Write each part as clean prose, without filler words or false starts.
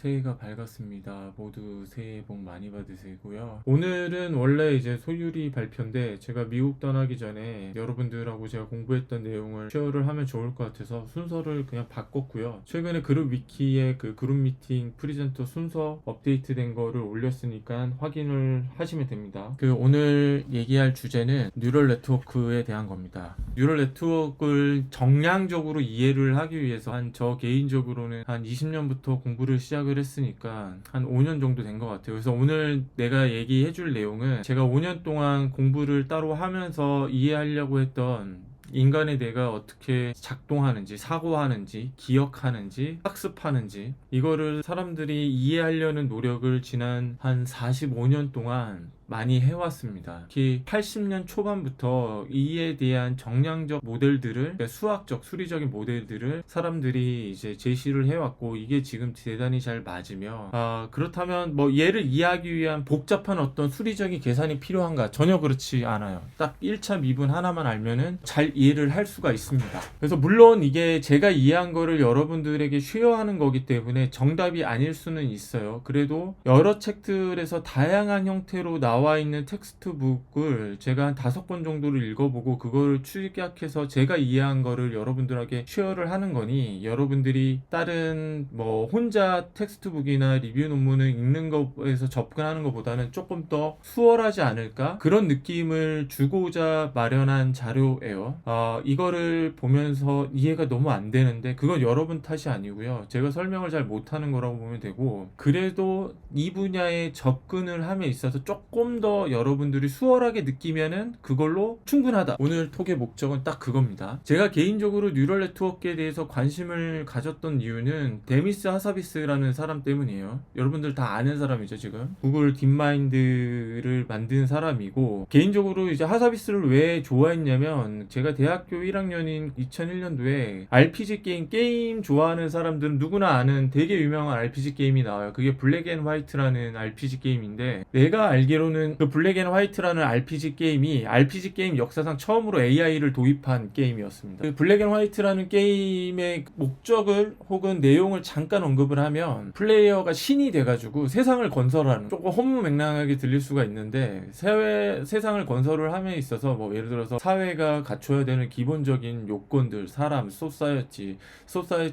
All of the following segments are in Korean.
새해가 밝았습니다. 모두 새해 복 많이 받으시고요. 오늘은 원래 이제 소율이 발표인데 제가 미국 떠나기 전에 여러분들하고 제가 공부했던 내용을 쉐어를 하면 좋을 것 같아서 순서를 그냥 바꿨고요. 최근에 그룹 위키에 그 그룹 미팅 프리젠터 순서 업데이트된 거를 올렸으니까 확인을 하시면 됩니다. 오늘 얘기할 주제는 뉴럴 네트워크에 대한 겁니다. 뉴럴 네트워크를 정량적으로 이해를 하기 위해서 저 개인적으로는 한 20년부터 공부를 시작을 했으니까 한 5년 정도 된 것 같아요. 그래서 오늘 내가 얘기해 줄 내용은 제가 5년 동안 공부를 따로 하면서 이해하려고 했던 인간의 뇌가 어떻게 작동하는지, 사고하는지, 기억하는지, 학습하는지 이거를 사람들이 이해하려는 노력을 지난 한 45년 동안 많이 해왔습니다. 특히 80년 초반부터 이에 대한 정량적 모델들을, 그러니까 수학적, 수리적인 모델들을 사람들이 이제 제시를 해왔고 이게 지금 대단히 잘 맞으며 그렇다면 뭐 얘를 이해하기 위한 복잡한 어떤 수리적인 계산이 필요한가? 전혀 그렇지 않아요. 딱 1차 미분 하나만 알면은 잘 이해를 할 수가 있습니다. 그래서 물론 이게 제가 이해한 거를 여러분들에게 쉐어하는 거기 때문에 정답이 아닐 수는 있어요. 그래도 여러 책들에서 다양한 형태로 나와 있는 텍스트북을 제가 한 5권 정도를 읽어보고 그거를 축약해서 제가 이해한 거를 여러분들에게 쉐어를 하는 거니 여러분들이 다른 뭐 혼자 텍스트북이나 리뷰 논문을 읽는 거에서 접근하는 것보다는 조금 더 수월하지 않을까? 그런 느낌을 주고자 마련한 자료예요. 이거를 보면서 이해가 너무 안 되는데 그건 여러분 탓이 아니고요. 제가 설명을 잘 못하는 거라고 보면 되고, 그래도 이 분야에 접근을 함에 있어서 조금 더 여러분들이 수월하게 느끼면은 그걸로 충분하다. 오늘 톡의 목적은 딱 그겁니다. 제가 개인적으로 뉴럴 네트워크에 대해서 관심을 가졌던 이유는 데미스 하사비스라는 사람 때문이에요. 여러분들 다 아는 사람이죠. 지금 구글 딥마인드를 만든 사람이고, 개인적으로 이제 하사비스를 왜 좋아했냐면 제가 대학교 1학년인 2001년도에 RPG 게임 좋아하는 사람들은 누구나 아는 되게 유명한 RPG 게임이 나와요. 그게 블랙 앤 화이트라는 RPG 게임인데, 내가 알기로는 그 블랙 앤 화이트라는 RPG 게임이 RPG 게임 역사상 처음으로 AI를 도입한 게임이었습니다. 그 블랙 앤 화이트라는 게임의 목적을 혹은 내용을 잠깐 언급을 하면 플레이어가 신이 돼가지고 세상을 건설하는, 조금 허무맹랑하게 들릴 수가 있는데 세상을 건설을 함에 있어서 뭐 예를 들어서 사회가 갖춰야 되는 기본적인 요건들, 사람, 소사이어티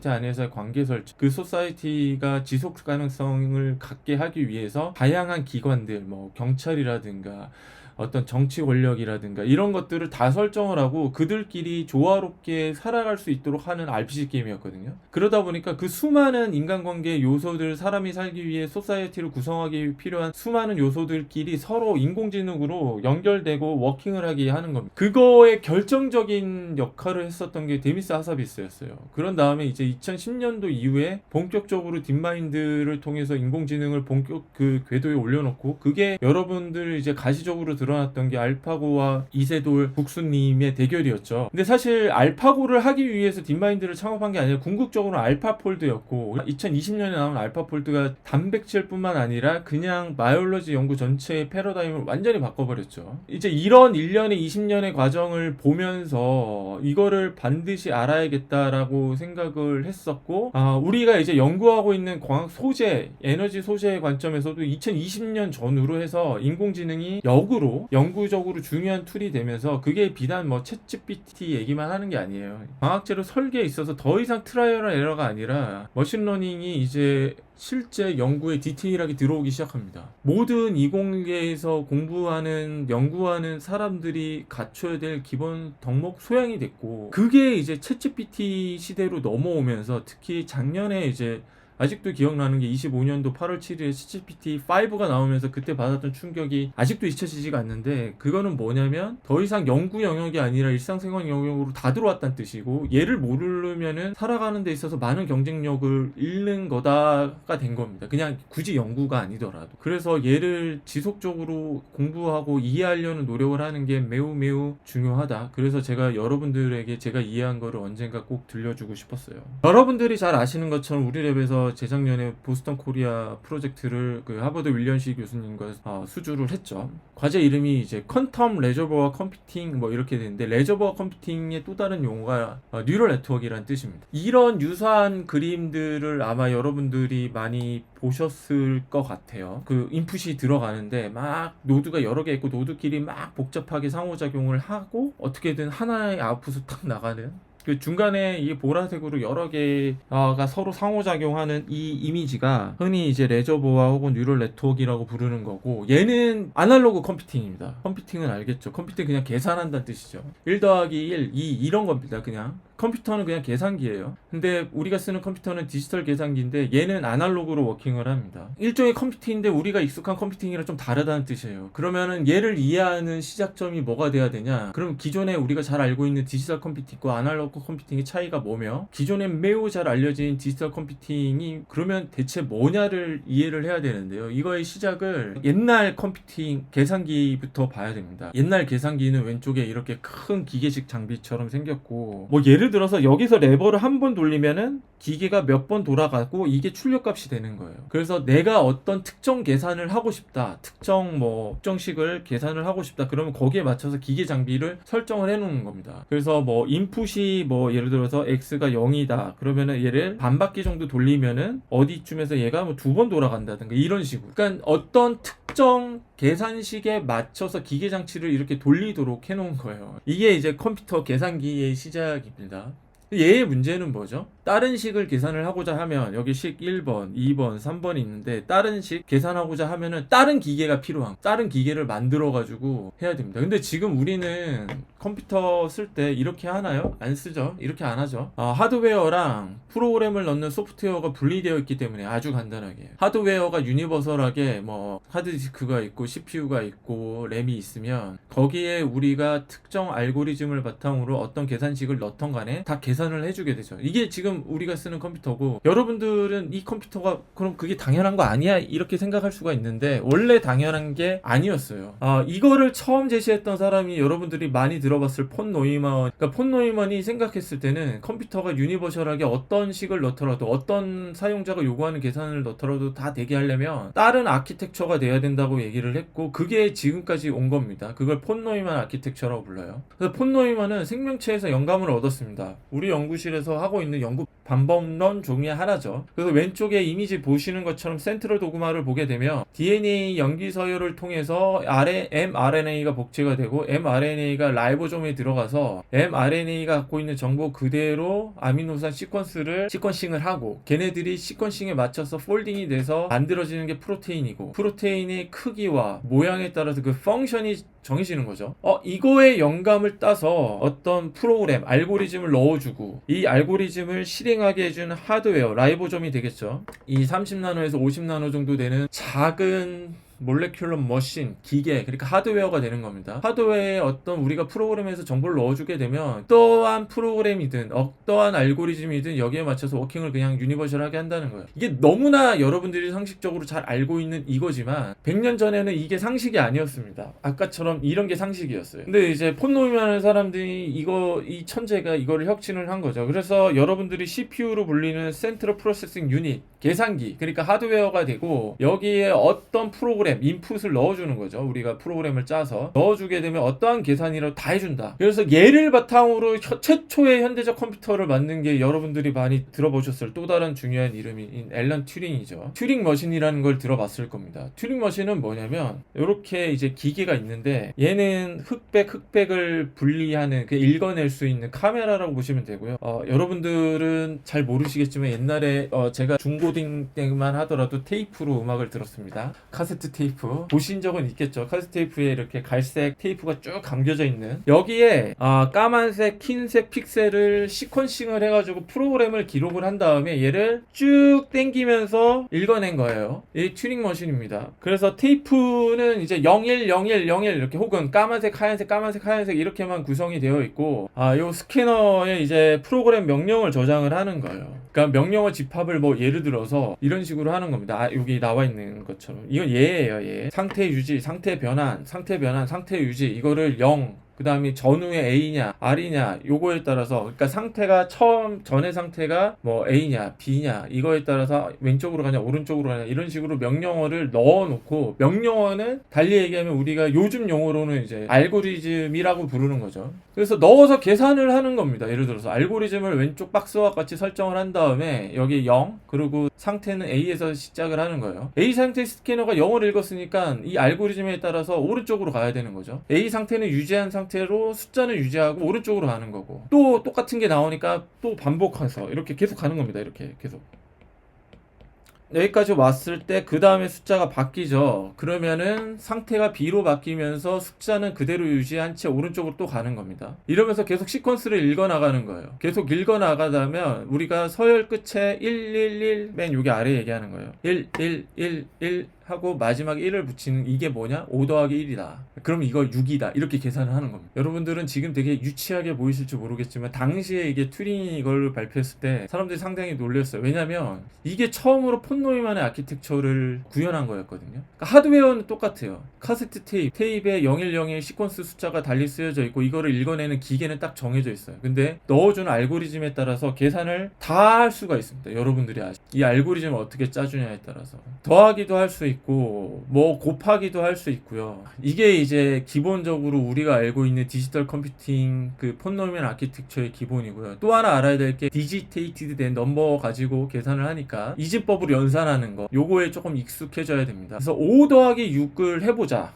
안에서의 관계 설정, 그 소사이어티가 지속 가능성을 갖게 하기 위해서 다양한 기관들, 뭐 경찰이라든가 어떤 정치 권력이라든가 이런 것들을 다 설정을 하고 그들끼리 조화롭게 살아갈 수 있도록 하는 RPG 게임이었거든요. 그러다 보니까 그 수많은 인간관계 요소들, 사람이 살기 위해 소사이어티를 구성하기 필요한 수많은 요소들끼리 서로 인공지능으로 연결되고 워킹을 하게 하는 겁니다. 그거의 결정적인 역할을 했었던 게 데미스 하사비스였어요. 그런 다음에 이제 2010년도 이후에 본격적으로 딥마인드를 통해서 인공지능을 본격 그 궤도에 올려놓고, 그게 여러분들 이제 가시적으로 드러났던 게 알파고와 이세돌 국수님의 대결이었죠. 근데 사실 알파고를 하기 위해서 딥마인드를 창업한 게 아니라 궁극적으로 알파폴드였고, 2020년에 나온 알파폴드가 단백질뿐만 아니라 그냥 바이올로지 연구 전체의 패러다임을 완전히 바꿔버렸죠. 이제 이런 1년에 20년의 과정을 보면서 이거를 반드시 알아야겠다라고 생각을 했었고, 우리가 이제 연구하고 있는 광학 소재, 에너지 소재의 관점에서도 2020년 전후로 해서 인공지능이 역으로 영구적으로 중요한 툴이 되면서, 그게 비단 뭐 챗GPT 얘기만 하는 게 아니에요. 과학재료 설계에 있어서 더 이상 트라이얼 에러가 아니라 머신러닝이 이제 실제 연구에 디테일하게 들어오기 시작합니다. 모든 이공계에서 공부하는, 연구하는 사람들이 갖춰야 될 기본 덕목 소양이 됐고, 그게 이제 챗GPT 시대로 넘어오면서, 특히 작년에 이제 아직도 기억나는 게 25년도 8월 7일에 ChatGPT5가 나오면서 그때 받았던 충격이 아직도 잊혀지지가 않는데, 그거는 뭐냐면 더 이상 연구 영역이 아니라 일상생활 영역으로 다 들어왔다는 뜻이고, 얘를 모르면은 살아가는 데 있어서 많은 경쟁력을 잃는 거다가 된 겁니다. 그냥 굳이 연구가 아니더라도. 그래서 얘를 지속적으로 공부하고 이해하려는 노력을 하는 게 매우 매우 중요하다. 그래서 제가 여러분들에게 제가 이해한 거를 언젠가 꼭 들려주고 싶었어요. 여러분들이 잘 아시는 것처럼 우리 랩에서 그래서 재작년에 보스턴 코리아 프로젝트를 그 하버드 윌리엄시 교수님과 수주를 했죠. 과제 이름이 이제 퀀텀 레저버와 컴퓨팅 뭐 이렇게 되는데, 레저버와 컴퓨팅의 또 다른 용어가 뉴럴 네트워크라는 뜻입니다. 이런 유사한 그림들을 아마 여러분들이 많이 보셨을 것 같아요. 그 인풋이 들어가는데 막 노드가 여러 개 있고 노드끼리 막 복잡하게 상호작용을 하고 어떻게든 하나의 아웃풋을 딱 나가는, 그 중간에 이 보라색으로 여러 개가 서로 상호작용하는 이 이미지가 흔히 이제 레저버와 혹은 뉴럴 네트워크라고 부르는 거고, 얘는 아날로그 컴퓨팅입니다. 컴퓨팅은 알겠죠? 컴퓨팅 그냥 계산한다는 뜻이죠. 1 더하기 1, 2 이런 겁니다. 그냥 컴퓨터는 그냥 계산기예요. 근데 우리가 쓰는 컴퓨터는 디지털 계산기인데 얘는 아날로그로 워킹을 합니다. 일종의 컴퓨팅인데 우리가 익숙한 컴퓨팅이랑 좀 다르다는 뜻이에요. 그러면은 얘를 이해하는 시작점이 뭐가 돼야 되냐? 그럼 기존에 우리가 잘 알고 있는 디지털 컴퓨팅과 아날로그 컴퓨팅의 차이가 뭐며, 기존에 매우 잘 알려진 디지털 컴퓨팅이 그러면 대체 뭐냐를 이해를 해야 되는데요. 이거의 시작을 옛날 컴퓨팅 계산기부터 봐야 됩니다. 옛날 계산기는 왼쪽에 이렇게 큰 기계식 장비처럼 생겼고, 뭐 예를 들어서 여기서 레버를 한 번 돌리면은 기계가 몇 번 돌아가고 이게 출력값이 되는 거예요. 그래서 내가 어떤 특정 계산을 하고 싶다, 특정식을 계산을 하고 싶다, 그러면 거기에 맞춰서 기계 장비를 설정을 해 놓는 겁니다. 그래서 뭐 인풋이 뭐 예를 들어서 x가 0이다 그러면은 얘를 반바퀴 정도 돌리면은 어디쯤에서 얘가 뭐 2번 돌아간다든가 이런 식으로, 그러니까 어떤 특정 계산식에 맞춰서 기계 장치를 이렇게 돌리도록 해 놓은 거예요. 이게 이제 컴퓨터 계산기의 시작입니다. 얘의 문제는 뭐죠? 다른 식을 계산을 하고자 하면 여기 식 1번, 2번, 3번이 있는데 다른 식 계산하고자 하면은 다른 기계가 필요한, 다른 기계를 만들어 가지고 해야 됩니다. 근데 지금 우리는 컴퓨터 쓸 때 이렇게 하나요? 안 쓰죠. 이렇게 안 하죠. 하드웨어랑 프로그램을 넣는 소프트웨어가 분리되어 있기 때문에 아주 간단하게 하드웨어가 유니버설하게 뭐 하드디스크가 있고 CPU가 있고 램이 있으면 거기에 우리가 특정 알고리즘을 바탕으로 어떤 계산식을 넣던 간에 다 계산을 해주게 되죠. 이게 지금 우리가 쓰는 컴퓨터고, 여러분들은 이 컴퓨터가 그럼 그게 당연한 거 아니야? 이렇게 생각할 수가 있는데 원래 당연한 게 아니었어요. 이거를 처음 제시했던 사람이 여러분들이 많이 들어봤을 폰 노이먼. 그러니까 폰 노이먼이 생각했을 때는 컴퓨터가 유니버셜하게 어떤 식을 넣더라도, 어떤 사용자가 요구하는 계산을 넣더라도 다 되게 하려면 다른 아키텍처가 돼야 된다고 얘기를 했고, 그게 지금까지 온 겁니다. 그걸 폰 노이먼 아키텍처라고 불러요. 그래서 폰 노이먼은 생명체에서 영감을 얻었습니다. 우리 연구실에서 하고 있는 연구 방법론 중에 하나죠. 그래서 왼쪽에 이미지 보시는 것처럼 센트럴 도그마를 보게 되면 DNA 염기 서열을 통해서 mRNA가 복제가 되고 mRNA가 라이보솜에 들어가서 mRNA가 갖고 있는 정보 그대로 아미노산 시퀀싱을 하고, 걔네들이 시퀀싱에 맞춰서 폴딩이 돼서 만들어지는 게 프로테인이고, 프로테인의 크기와 모양에 따라서 그 펑션이 정해지는 거죠. 이거에 영감을 따서 어떤 프로그램, 알고리즘을 넣어주고 이 알고리즘을 실행하게 해주는 하드웨어, 라이보솜이 되겠죠. 이 30나노에서 50나노 정도 되는 작은 몰레큘러 머신, 기계, 그러니까 하드웨어가 되는 겁니다. 하드웨어에 어떤 우리가 프로그램에서 정보를 넣어주게 되면 어떠한 프로그램이든 어떠한 알고리즘이든 여기에 맞춰서 워킹을 그냥 유니버셜하게 한다는 거예요. 이게 너무나 여러분들이 상식적으로 잘 알고 있는 이거지만 100년 전에는 이게 상식이 아니었습니다. 아까처럼 이런 게 상식이었어요. 근데 이제 폰 노이먼 사람들이 이 천재가 이거를 혁신을 한 거죠. 그래서 여러분들이 CPU로 불리는 센트럴 프로세싱 유닛, 계산기, 그러니까 하드웨어가 되고, 여기에 어떤 프로그램, 인풋을 넣어주는 거죠. 우리가 프로그램을 짜서 넣어주게 되면 어떠한 계산이라도 다 해준다. 그래서 얘를 바탕으로 최초의 현대적 컴퓨터를 만든 게 여러분들이 많이 들어보셨을 또 다른 중요한 이름인 앨런 튜링이죠. 튜링 머신이라는 걸 들어봤을 겁니다. 튜링 머신은 뭐냐면 이렇게 이제 기계가 있는데 얘는 흑백을 분리하는, 읽어낼 수 있는 카메라라고 보시면 되고요. 여러분들은 잘 모르시겠지만 옛날에 제가 중고딩 때만 하더라도 테이프로 음악을 들었습니다. 카세트 테이프 보신 적은 있겠죠. 카세트 테이프에 이렇게 갈색 테이프가 쭉 감겨져 있는, 여기에 까만색, 흰색 픽셀을 시퀀싱을 해가지고 프로그램을 기록을 한 다음에 얘를 쭉 당기면서 읽어낸 거예요. 이 튜링 머신입니다. 그래서 테이프는 이제 01, 01, 01 이렇게, 혹은 까만색, 하얀색, 까만색, 하얀색 이렇게만 구성이 되어 있고, 요 스캐너에 이제 프로그램 명령을 저장을 하는 거예요. 그러니까 명령어 집합을 뭐 예를 들어서 이런 식으로 하는 겁니다. 여기 나와 있는 것처럼. 이건 얘예요, 얘. 상태 유지, 상태 변환, 상태 변환, 상태 유지. 이거를 0, 그 다음에 전후의 A냐 R이냐 요거에 따라서, 그러니까 상태가 전의 상태가 뭐 A냐 B냐 이거에 따라서 왼쪽으로 가냐 오른쪽으로 가냐 이런 식으로 명령어를 넣어놓고, 명령어는 달리 얘기하면 우리가 요즘 용어로는 이제 알고리즘이라고 부르는 거죠. 그래서 넣어서 계산을 하는 겁니다. 예를 들어서 알고리즘을 왼쪽 박스와 같이 설정을 한 다음에 여기 0 그리고 상태는 A에서 시작을 하는 거예요. A 상태 스캐너가 0을 읽었으니까 이 알고리즘에 따라서 오른쪽으로 가야 되는 거죠. A 상태는 유지한 상태로 숫자는 유지하고 오른쪽으로 가는 거고, 또 똑같은 게 나오니까 또 반복해서 이렇게 계속 가는 겁니다. 이렇게 계속 여기까지 왔을 때 그 다음에 숫자가 바뀌죠. 그러면은 상태가 B로 바뀌면서 숫자는 그대로 유지한 채 오른쪽으로 또 가는 겁니다. 이러면서 계속 시퀀스를 읽어 나가는 거예요. 계속 읽어 나가다면 우리가 서열 끝에 111 맨 여기 아래 얘기하는 거예요. 1 하고 마지막에 1을 붙이는, 이게 뭐냐? 5 더하기 1이다. 그럼 이거 6이다. 이렇게 계산을 하는 겁니다. 여러분들은 지금 되게 유치하게 보이실지 모르겠지만 당시에 이게 튜링이 이걸 발표했을 때 사람들이 상당히 놀랐어요. 왜냐면 이게 처음으로 폰노이만의 아키텍처를 구현한 거였거든요. 그러니까 하드웨어는 똑같아요. 카세트 테이프에 011 시퀀스 숫자가 달리 쓰여져 있고 이거를 읽어내는 기계는 딱 정해져 있어요. 근데 넣어주는 알고리즘에 따라서 계산을 다 할 수가 있습니다. 여러분들이 이 알고리즘을 어떻게 짜주냐에 따라서 더하기도 할 수 있고 뭐 곱하기도 할 수 있고요. 이게 이제 기본적으로 우리가 알고 있는 디지털 컴퓨팅 그 폰노이먼 아키텍처의 기본이고요. 또 하나 알아야 될 게 디지테이티드 된 넘버 가지고 계산을 하니까 이진법으로 연산하는 거, 요거에 조금 익숙해져야 됩니다. 그래서 5 더하기 6을 해보자.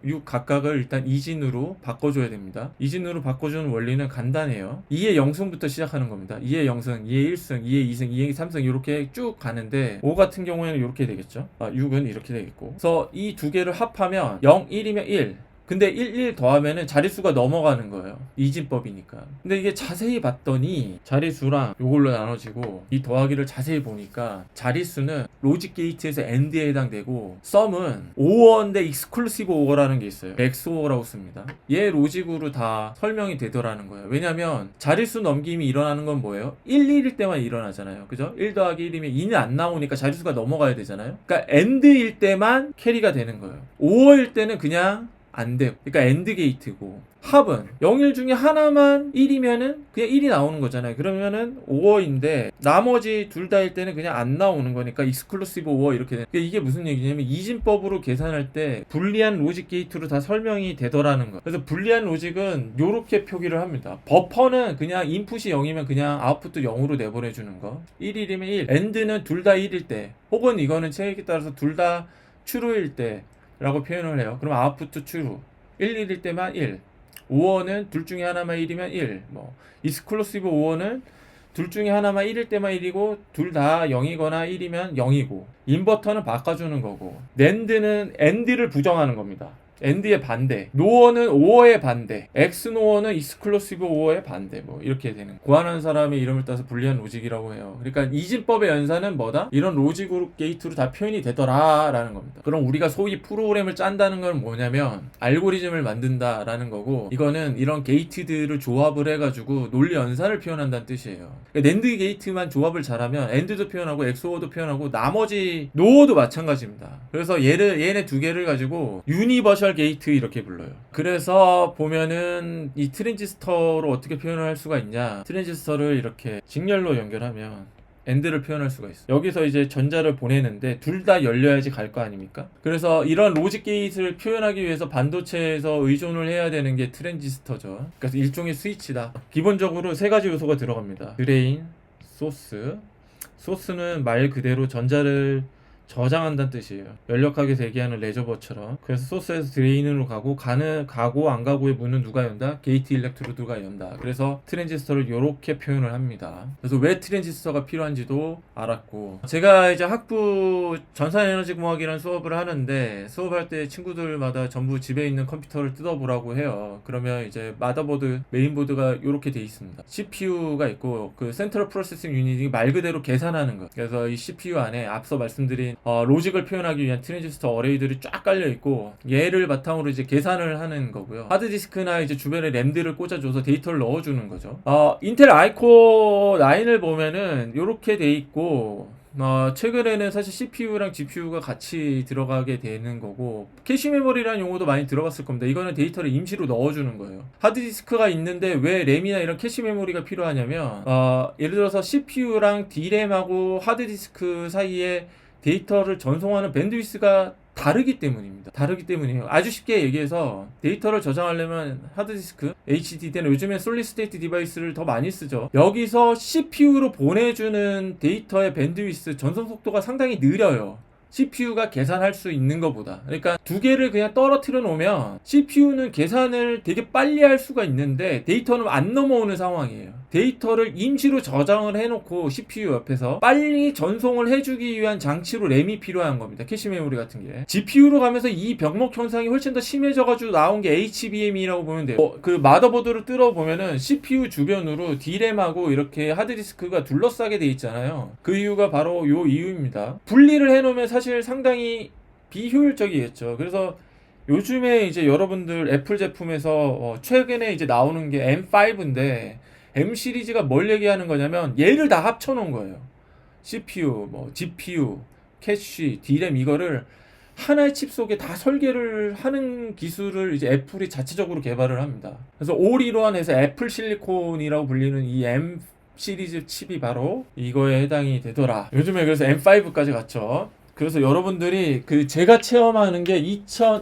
6 각각을 일단 이진으로 바꿔줘야 됩니다. 이진으로 바꿔주는 원리는 간단해요. 2의 0승부터 시작하는 겁니다. 2의 0승, 2의 1승, 2의 2승, 2의 3승 이렇게 쭉 가는데 5 같은 경우에는 이렇게 되겠죠. 6은 이렇게 되겠고. 그래서 이 두 개를 합하면 0, 1이면 1. 근데 1 더하면은 자릿수가 넘어가는 거예요. 이진법이니까. 근데 이게 자세히 봤더니 자릿수랑 요걸로 나눠지고, 이 더하기를 자세히 보니까 자릿수는 로직 게이트에서 AND에 해당되고, 썸은 오어인데 익스클루시브 오어라는 게 있어요. 엑스오어라고 씁니다. 얘 로직으로 다 설명이 되더라는 거예요. 왜냐면 자릿수 넘김이 일어나는 건 뭐예요? 1일 때만 일어나잖아요. 그죠? 1 더하기 1이면 2는 안 나오니까 자릿수가 넘어가야 되잖아요. 그러니까 AND일 때만 캐리가 되는 거예요. 오어일 때는 그냥 안 돼요. 그러니까 엔드 게이트고, 합은 0일 중에 하나만 1이면은 그냥 1이 나오는 거잖아요. 그러면은 5어인데 나머지 둘 다일 때는 그냥 안 나오는 거니까 익스클루시브 5어 이렇게 되는. 그러니까 이게 무슨 얘기냐면 이진법으로 계산할 때 불리한 로직 게이트로 다 설명이 되더라는 거. 그래서 불리한 로직은 요렇게 표기를 합니다. 버퍼는 그냥 인풋이 0이면 그냥 아웃풋도 0으로 내보내주는 거. 1이면 1. 엔드는 둘 다 1일 때, 혹은 이거는 책에 따라서 둘 다 true일 때 라고 표현을 해요. 그럼 아웃풋 true. 1일 때만 1. 5어는 둘 중에 하나만 1이면 1. 뭐 익스클루시브 5어는 둘 중에 하나만 1일 때만 1이고 둘 다 0이거나 1이면 0이고, 인버터는 바꿔주는 거고, 낸드는 AND를 부정하는 겁니다. AND의 반대, 노어는 오어의 반대, 엑스노어는 익스클루시브 오어의 반대, 뭐 이렇게 되는, 구하는 사람의 이름을 따서 불리한 로직이라고 해요. 그러니까 이진법의 연산은 뭐다? 이런 로직 게이트로 다 표현이 되더라 라는 겁니다. 그럼 우리가 소위 프로그램을 짠다는 건 뭐냐면 알고리즘을 만든다라는 거고, 이거는 이런 게이트들을 조합을 해가지고 논리 연산을 표현한다는 뜻이에요. 그러니까 낸드 게이트만 조합을 잘하면 엔드도 표현하고 엑스오어도 표현하고 나머지 노어도 마찬가지입니다. 그래서 얘네 두 개를 가지고 유니버셜 게이트 이렇게 불러요. 그래서 보면은 이 트랜지스터로 어떻게 표현을 할 수가 있냐, 트랜지스터를 이렇게 직렬로 연결하면 엔드를 표현할 수가 있어요. 여기서 이제 전자를 보내는데 둘 다 열려야지 갈 거 아닙니까? 그래서 이런 로직 게이트를 표현하기 위해서 반도체에서 의존을 해야 되는 게 트랜지스터죠. 그래서 일종의 스위치다. 기본적으로 세 가지 요소가 들어갑니다. 드레인, 소스. 소스는 말 그대로 전자를 저장한다는 뜻이에요. 연력하게 대기하는 레저버처럼. 그래서 소스에서 드레인으로 가고 안 가고의 문은 누가 연다? 게이트 일렉트로드가 연다. 그래서 트랜지스터를 이렇게 표현을 합니다. 그래서 왜 트랜지스터가 필요한지도 알았고, 제가 이제 학부 전산에너지공학이라는 수업을 하는데 수업할 때 친구들마다 전부 집에 있는 컴퓨터를 뜯어보라고 해요. 그러면 이제 마더보드, 메인보드가 이렇게 돼 있습니다. CPU가 있고 그 센트럴 프로세싱 유닛이 말 그대로 계산하는 거. 그래서 이 CPU 안에 앞서 말씀드린 로직을 표현하기 위한 트랜지스터 어레이들이 쫙 깔려 있고, 얘를 바탕으로 이제 계산을 하는 거고요. 하드디스크나 이제 주변에 램들을 꽂아줘서 데이터를 넣어주는 거죠. 인텔 아이코어 9을 보면은 요렇게 돼 있고, 최근에는 사실 CPU랑 GPU가 같이 들어가게 되는 거고, 캐시 메모리라는 용어도 많이 들어봤을 겁니다. 이거는 데이터를 임시로 넣어주는 거예요. 하드디스크가 있는데 왜 램이나 이런 캐시 메모리가 필요하냐면, 예를 들어서 CPU랑 D램하고 하드디스크 사이에 데이터를 전송하는 밴드위스가 다르기 때문입니다. 다르기 때문이에요. 아주 쉽게 얘기해서 데이터를 저장하려면 하드디스크, HDD는 요즘엔 솔리스테이트 디바이스를 더 많이 쓰죠. 여기서 CPU로 보내주는 데이터의 밴드위스, 전송 속도가 상당히 느려요. CPU가 계산할 수 있는 것보다. 그러니까 두 개를 그냥 떨어뜨려 놓으면 CPU는 계산을 되게 빨리 할 수가 있는데 데이터는 안 넘어오는 상황이에요. 데이터를 임시로 저장을 해놓고 CPU 옆에서 빨리 전송을 해주기 위한 장치로 램이 필요한 겁니다. 캐시 메모리 같은 게. GPU로 가면서 이 병목 현상이 훨씬 더 심해져가지고 나온 게 HBM이라고 보면 돼요. 그 마더보드를 뜯어보면은 CPU 주변으로 D램하고 이렇게 하드디스크가 둘러싸게 돼 있잖아요. 그 이유가 바로 요 이유입니다. 분리를 해놓으면 사실 상당히 비효율적이겠죠. 그래서 요즘에 이제 여러분들 애플 제품에서 최근에 이제 나오는 게 M5인데 M 시리즈가 뭘 얘기하는 거냐면 얘를 다 합쳐 놓은 거예요. CPU, GPU, 캐시, D램 이거를 하나의 칩 속에 다 설계를 하는 기술을 이제 애플이 자체적으로 개발을 합니다. 그래서 올인원에서 애플 실리콘이라고 불리는 이 M 시리즈 칩이 바로 이거에 해당이 되더라. 요즘에 그래서 M5까지 갔죠. 그래서 여러분들이 제가 체험하는 게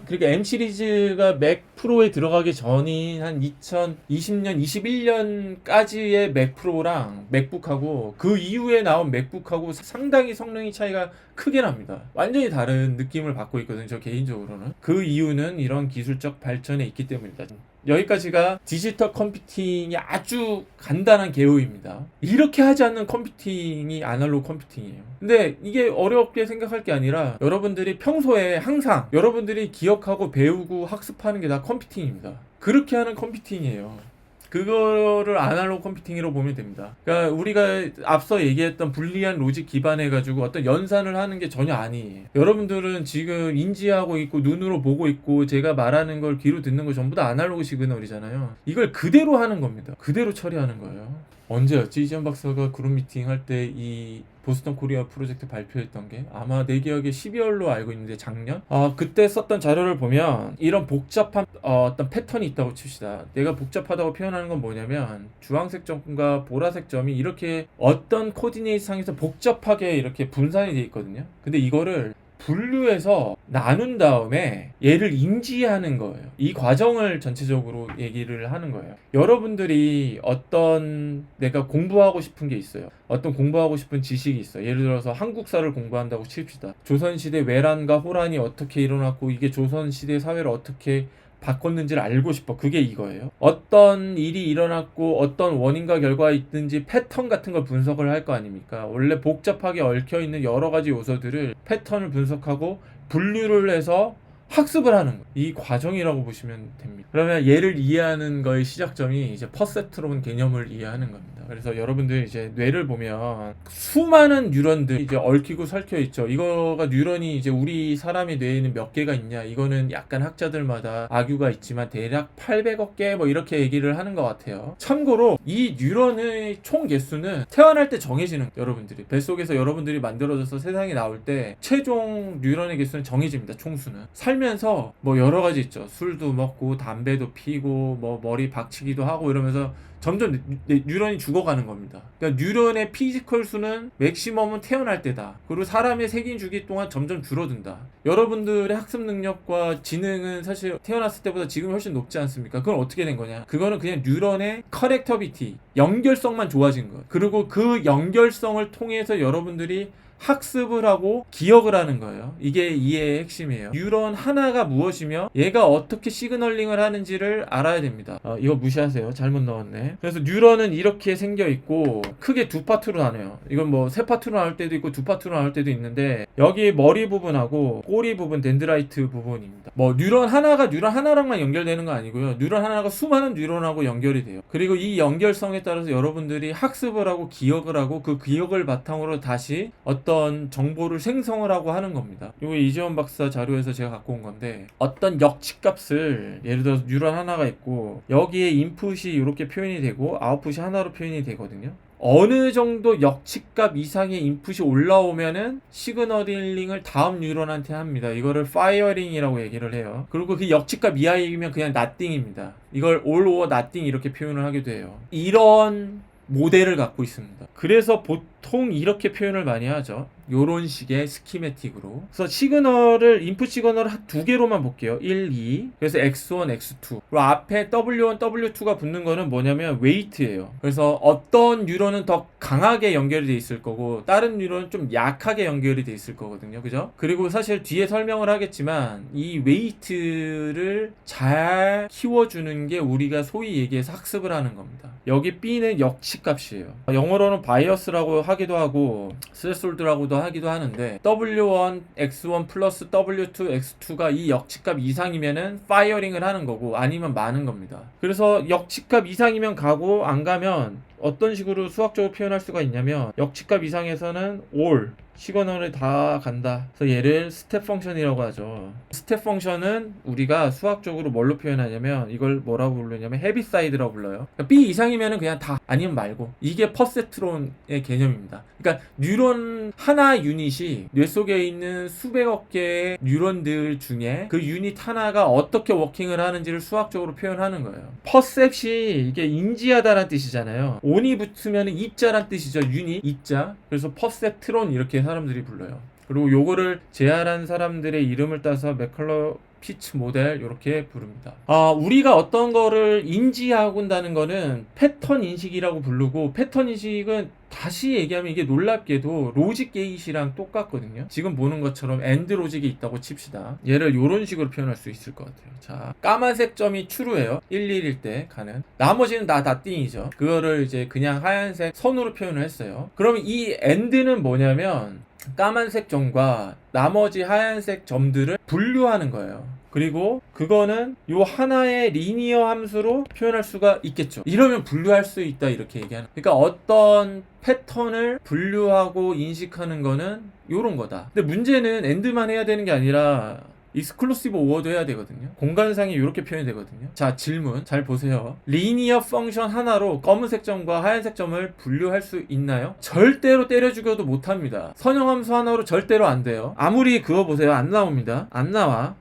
그러니까 M 시리즈가 맥 프로에 들어가기 전인 한 2020년, 21년까지의 맥 프로랑 맥북하고 그 이후에 나온 맥북하고 상당히 성능이 차이가 크게 납니다. 완전히 다른 느낌을 받고 있거든요. 저 개인적으로는. 그 이유는 이런 기술적 발전에 있기 때문입니다. 여기까지가 디지털 컴퓨팅이 아주 간단한 개요입니다. 이렇게 하지 않는 컴퓨팅이 아날로그 컴퓨팅이에요. 근데 이게 어렵게 생각할 게 아니라 여러분들이 평소에 항상 여러분들이 기억하고 배우고 학습하는 게 다 컴퓨팅입니다. 그렇게 하는 컴퓨팅이에요. 그거를 아날로그 컴퓨팅이라고 보면 됩니다. 그러니까 우리가 앞서 얘기했던 불리한 로직 기반해 가지고 어떤 연산을 하는 게 전혀 아니에요. 여러분들은 지금 인지하고 있고 눈으로 보고 있고 제가 말하는 걸 귀로 듣는 거 전부 다 아날로그 시그널이잖아요. 이걸 그대로 하는 겁니다. 그대로 처리하는 거예요. 언제였지? 이지현 박사가 그룹 미팅 할 때 이 보스턴 코리아 프로젝트 발표했던 게 아마 내 기억에 12월로 알고 있는데 작년? 그때 썼던 자료를 보면 이런 복잡한 어떤 패턴이 있다고 칩시다. 내가 복잡하다고 표현하는 건 뭐냐면 주황색 점과 보라색 점이 이렇게 어떤 코디네이트 상에서 복잡하게 이렇게 분산이 돼 있거든요. 근데 이거를 분류해서 나눈 다음에 얘를 인지하는 거예요. 이 과정을 전체적으로 얘기를 하는 거예요. 여러분들이 어떤 내가 공부하고 싶은 게 있어요. 어떤 공부하고 싶은 지식이 있어요. 예를 들어서 한국사를 공부한다고 칩시다. 조선시대 외란과 호란이 어떻게 일어났고 이게 조선시대 사회를 어떻게 바꿨는지를 알고 싶어. 그게 이거예요. 어떤 일이 일어났고 어떤 원인과 결과가 있든지 패턴 같은 걸 분석을 할 거 아닙니까? 원래 복잡하게 얽혀있는 여러 가지 요소들을 패턴을 분석하고 분류를 해서 학습을 하는 거예요. 이 과정이라고 보시면 됩니다. 그러면 얘를 이해하는 거의 시작점이 이제 퍼셉트론 개념을 이해하는 겁니다. 그래서 여러분들 이제 뇌를 보면 수많은 뉴런들이 이제 얽히고 설켜 있죠. 이거가 뉴런이 이제 우리 사람의 뇌에는 몇 개가 있냐? 이거는 약간 학자들마다 악유가 있지만 대략 800억 개 뭐 이렇게 얘기를 하는 것 같아요. 참고로 이 뉴런의 총 개수는 태어날 때 정해지는 거예요. 여러분들이 뱃속에서 여러분들이 만들어져서 세상에 나올 때 최종 뉴런의 개수는 정해집니다. 총수는 살면서 뭐 여러 가지 있죠. 술도 먹고 담배도 피고 뭐 머리 박치기도 하고 이러면서 점점 뉴런이 죽어가는 겁니다. 그러니까 뉴런의 피지컬 수는 맥시멈은 태어날 때다. 그리고 사람의 생긴 주기 동안 점점 줄어든다. 여러분들의 학습 능력과 지능은 사실 태어났을 때보다 지금이 훨씬 높지 않습니까? 그건 어떻게 된 거냐? 그거는 그냥 뉴런의 커넥터비티, 연결성만 좋아진 거예요. 그리고 그 연결성을 통해서 여러분들이 학습을 하고 기억을 하는 거예요. 이게 이해의 핵심이에요. 뉴런 하나가 무엇이며 얘가 어떻게 시그널링을 하는지를 알아야 됩니다. 이거 무시하세요. 잘못 넣었네. 그래서 뉴런은 이렇게 생겨 있고 크게 두 파트로 나눠요. 이건 뭐 세 파트로 나눌 때도 있고 두 파트로 나눌 때도 있는데 여기 머리 부분하고 꼬리 부분, 덴드라이트 부분입니다. 뭐 뉴런 하나가 뉴런 하나랑만 연결되는 거 아니고요. 뉴런 하나가 수많은 뉴런하고 연결이 돼요. 그리고 이 연결성에 따라서 여러분들이 학습을 하고 기억을 하고 그 기억을 바탕으로 다시 어떤 정보를 생성을 하고 하는 겁니다. 이거 이재원 박사 자료에서 제가 갖고 온 건데 어떤 역치값을 예를 들어서 뉴런 하나가 있고 여기에 인풋이 이렇게 표현이 되고 아웃풋이 하나로 표현이 되거든요. 어느 정도 역치값 이상의 인풋이 올라오면은 시그너링을 다음 뉴런한테 합니다. 이거를 파이어링이라고 얘기를 해요. 그리고 그 역치값 이하이면 그냥 nothing입니다. 이걸 all or nothing 이렇게 표현을 하게 돼요. 이런 모델을 갖고 있습니다. 그래서 보통 이렇게 표현을 많이 하죠. 요런 식의 스키매틱으로. 그래서 시그널을, 인풋 시그널을 두 개로만 볼게요. 1, 2. 그래서 X1, X2. 그리고 앞에 W1, W2가 붙는 거는 뭐냐면 웨이트예요. 그래서 어떤 뉴런은 더 강하게 연결이 돼 있을 거고, 다른 뉴런은 좀 약하게 연결이 돼 있을 거거든요. 그죠? 그리고 사실 뒤에 설명을 하겠지만, 이 웨이트를 잘 키워주는 게 우리가 소위 얘기해서 학습을 하는 겁니다. 여기 B는 역치값이에요. 영어로는 바이어스라고 하기도 하고, 스레스홀드라고도 하기도 하는데 W1, X1 플러스 W2, X2가 이 역치값 이상이면은 파이어링을 하는 거고 아니면 마는 겁니다. 그래서 역치값 이상이면 가고 안 가면 어떤 식으로 수학적으로 표현할 수가 있냐면 역치값 이상에서는 all 시그널을 다 간다. 그래서 얘를 스텝 펑션이라고 하죠. 스텝 펑션은 우리가 수학적으로 뭘로 표현하냐면 이걸 뭐라고 부르냐면 헤비사이드라고 불러요. 그러니까 B 이상이면은 그냥 다 아니면 말고 이게 퍼세트론의 개념입니다. 그러니까 뉴런 하나 유닛이 뇌 속에 있는 수백억 개의 뉴런들 중에 그 유닛 하나가 어떻게 워킹을 하는지를 수학적으로 표현하는 거예요. 퍼셉시 이게 인지하다라는 뜻이잖아요. 온이 붙으면 입자란 뜻이죠. 유닛, 입자. 그래서 퍼셉트론 이렇게 사람들이 불러요. 그리고 요거를 제안한 사람들의 이름을 따서 맥컬러 피츠 모델 이렇게 부릅니다. 우리가 어떤 거를 인지하고한다는 거는 패턴 인식이라고 부르고, 패턴 인식은 다시 얘기하면 이게 놀랍게도 로직 게이트랑 똑같거든요. 지금 보는 것처럼 엔드 로직이 있다고 칩시다. 얘를 이런 식으로 표현할 수 있을 것 같아요. 자, 까만색 점이 true예요. 1, 1일 때 가는. 나머지는 다 nothing이죠. 그거를 이제 그냥 하얀색 선으로 표현을 했어요. 그러면 이 end는 뭐냐면 까만색 점과 나머지 하얀색 점들을 분류하는 거예요. 그리고 그거는 요 하나의 리니어 함수로 표현할 수가 있겠죠. 이러면 분류할 수 있다 이렇게 얘기하는. 그러니까 어떤 패턴을 분류하고 인식하는 거는 요런 거다. 근데 문제는 end만 해야 되는 게 아니라 익스클루시브 오어도 해야 되거든요. 공간상이 이렇게 표현이 되거든요. 자, 질문 잘 보세요. 리니어 펑션 하나로 검은색 점과 하얀색 점을 분류할 수 있나요? 절대로 때려 죽여도 못합니다. 선형함수 하나로 절대로 안 돼요. 아무리 그거 보세요. 안 나옵니다. 안 나와.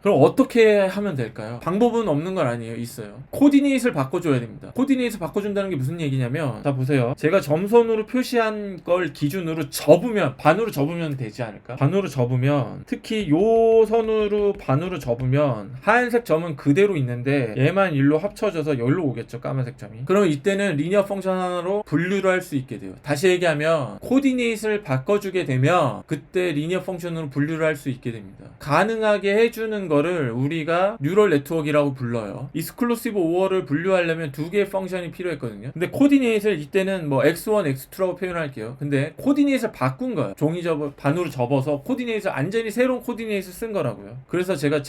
그럼 어떻게 하면 될까요? 방법은 없는 건 아니에요. 있어요. 코디네이트를 바꿔줘야 됩니다. 코디네이트 바꿔준다는 게 무슨 얘기냐면, 자 보세요. 제가 점선으로 표시한 걸 기준으로 접으면, 반으로 접으면 되지 않을까? 반으로 접으면, 특히 요 선으로 반으로 접으면 하얀색 점은 그대로 있는데 얘만 일로 합쳐져서 여기로 오겠죠. 까만색 점이. 그럼 이때는 리니어 펑션 하나로 분류를 할 수 있게 돼요. 다시 얘기하면 코디네이트를 바꿔주게 되면 그때 리니어 펑션으로 분류를 할 수 있게 됩니다. 가능하게 해주는 거를 우리가 뉴럴 네트워크라고 불러요. 익스클루시브 오어를 분류하려면 두 개의 펑션이 필요했거든요. 근데 코디네이트를 이때는 뭐 x1, x2라고 표현할게요. 근데 코디네이트를 바꾼 거예요. 종이 반으로 접어서 코디네이트를 완전히 새로운 코디네이트를 쓴 거라고요. 그래서 제가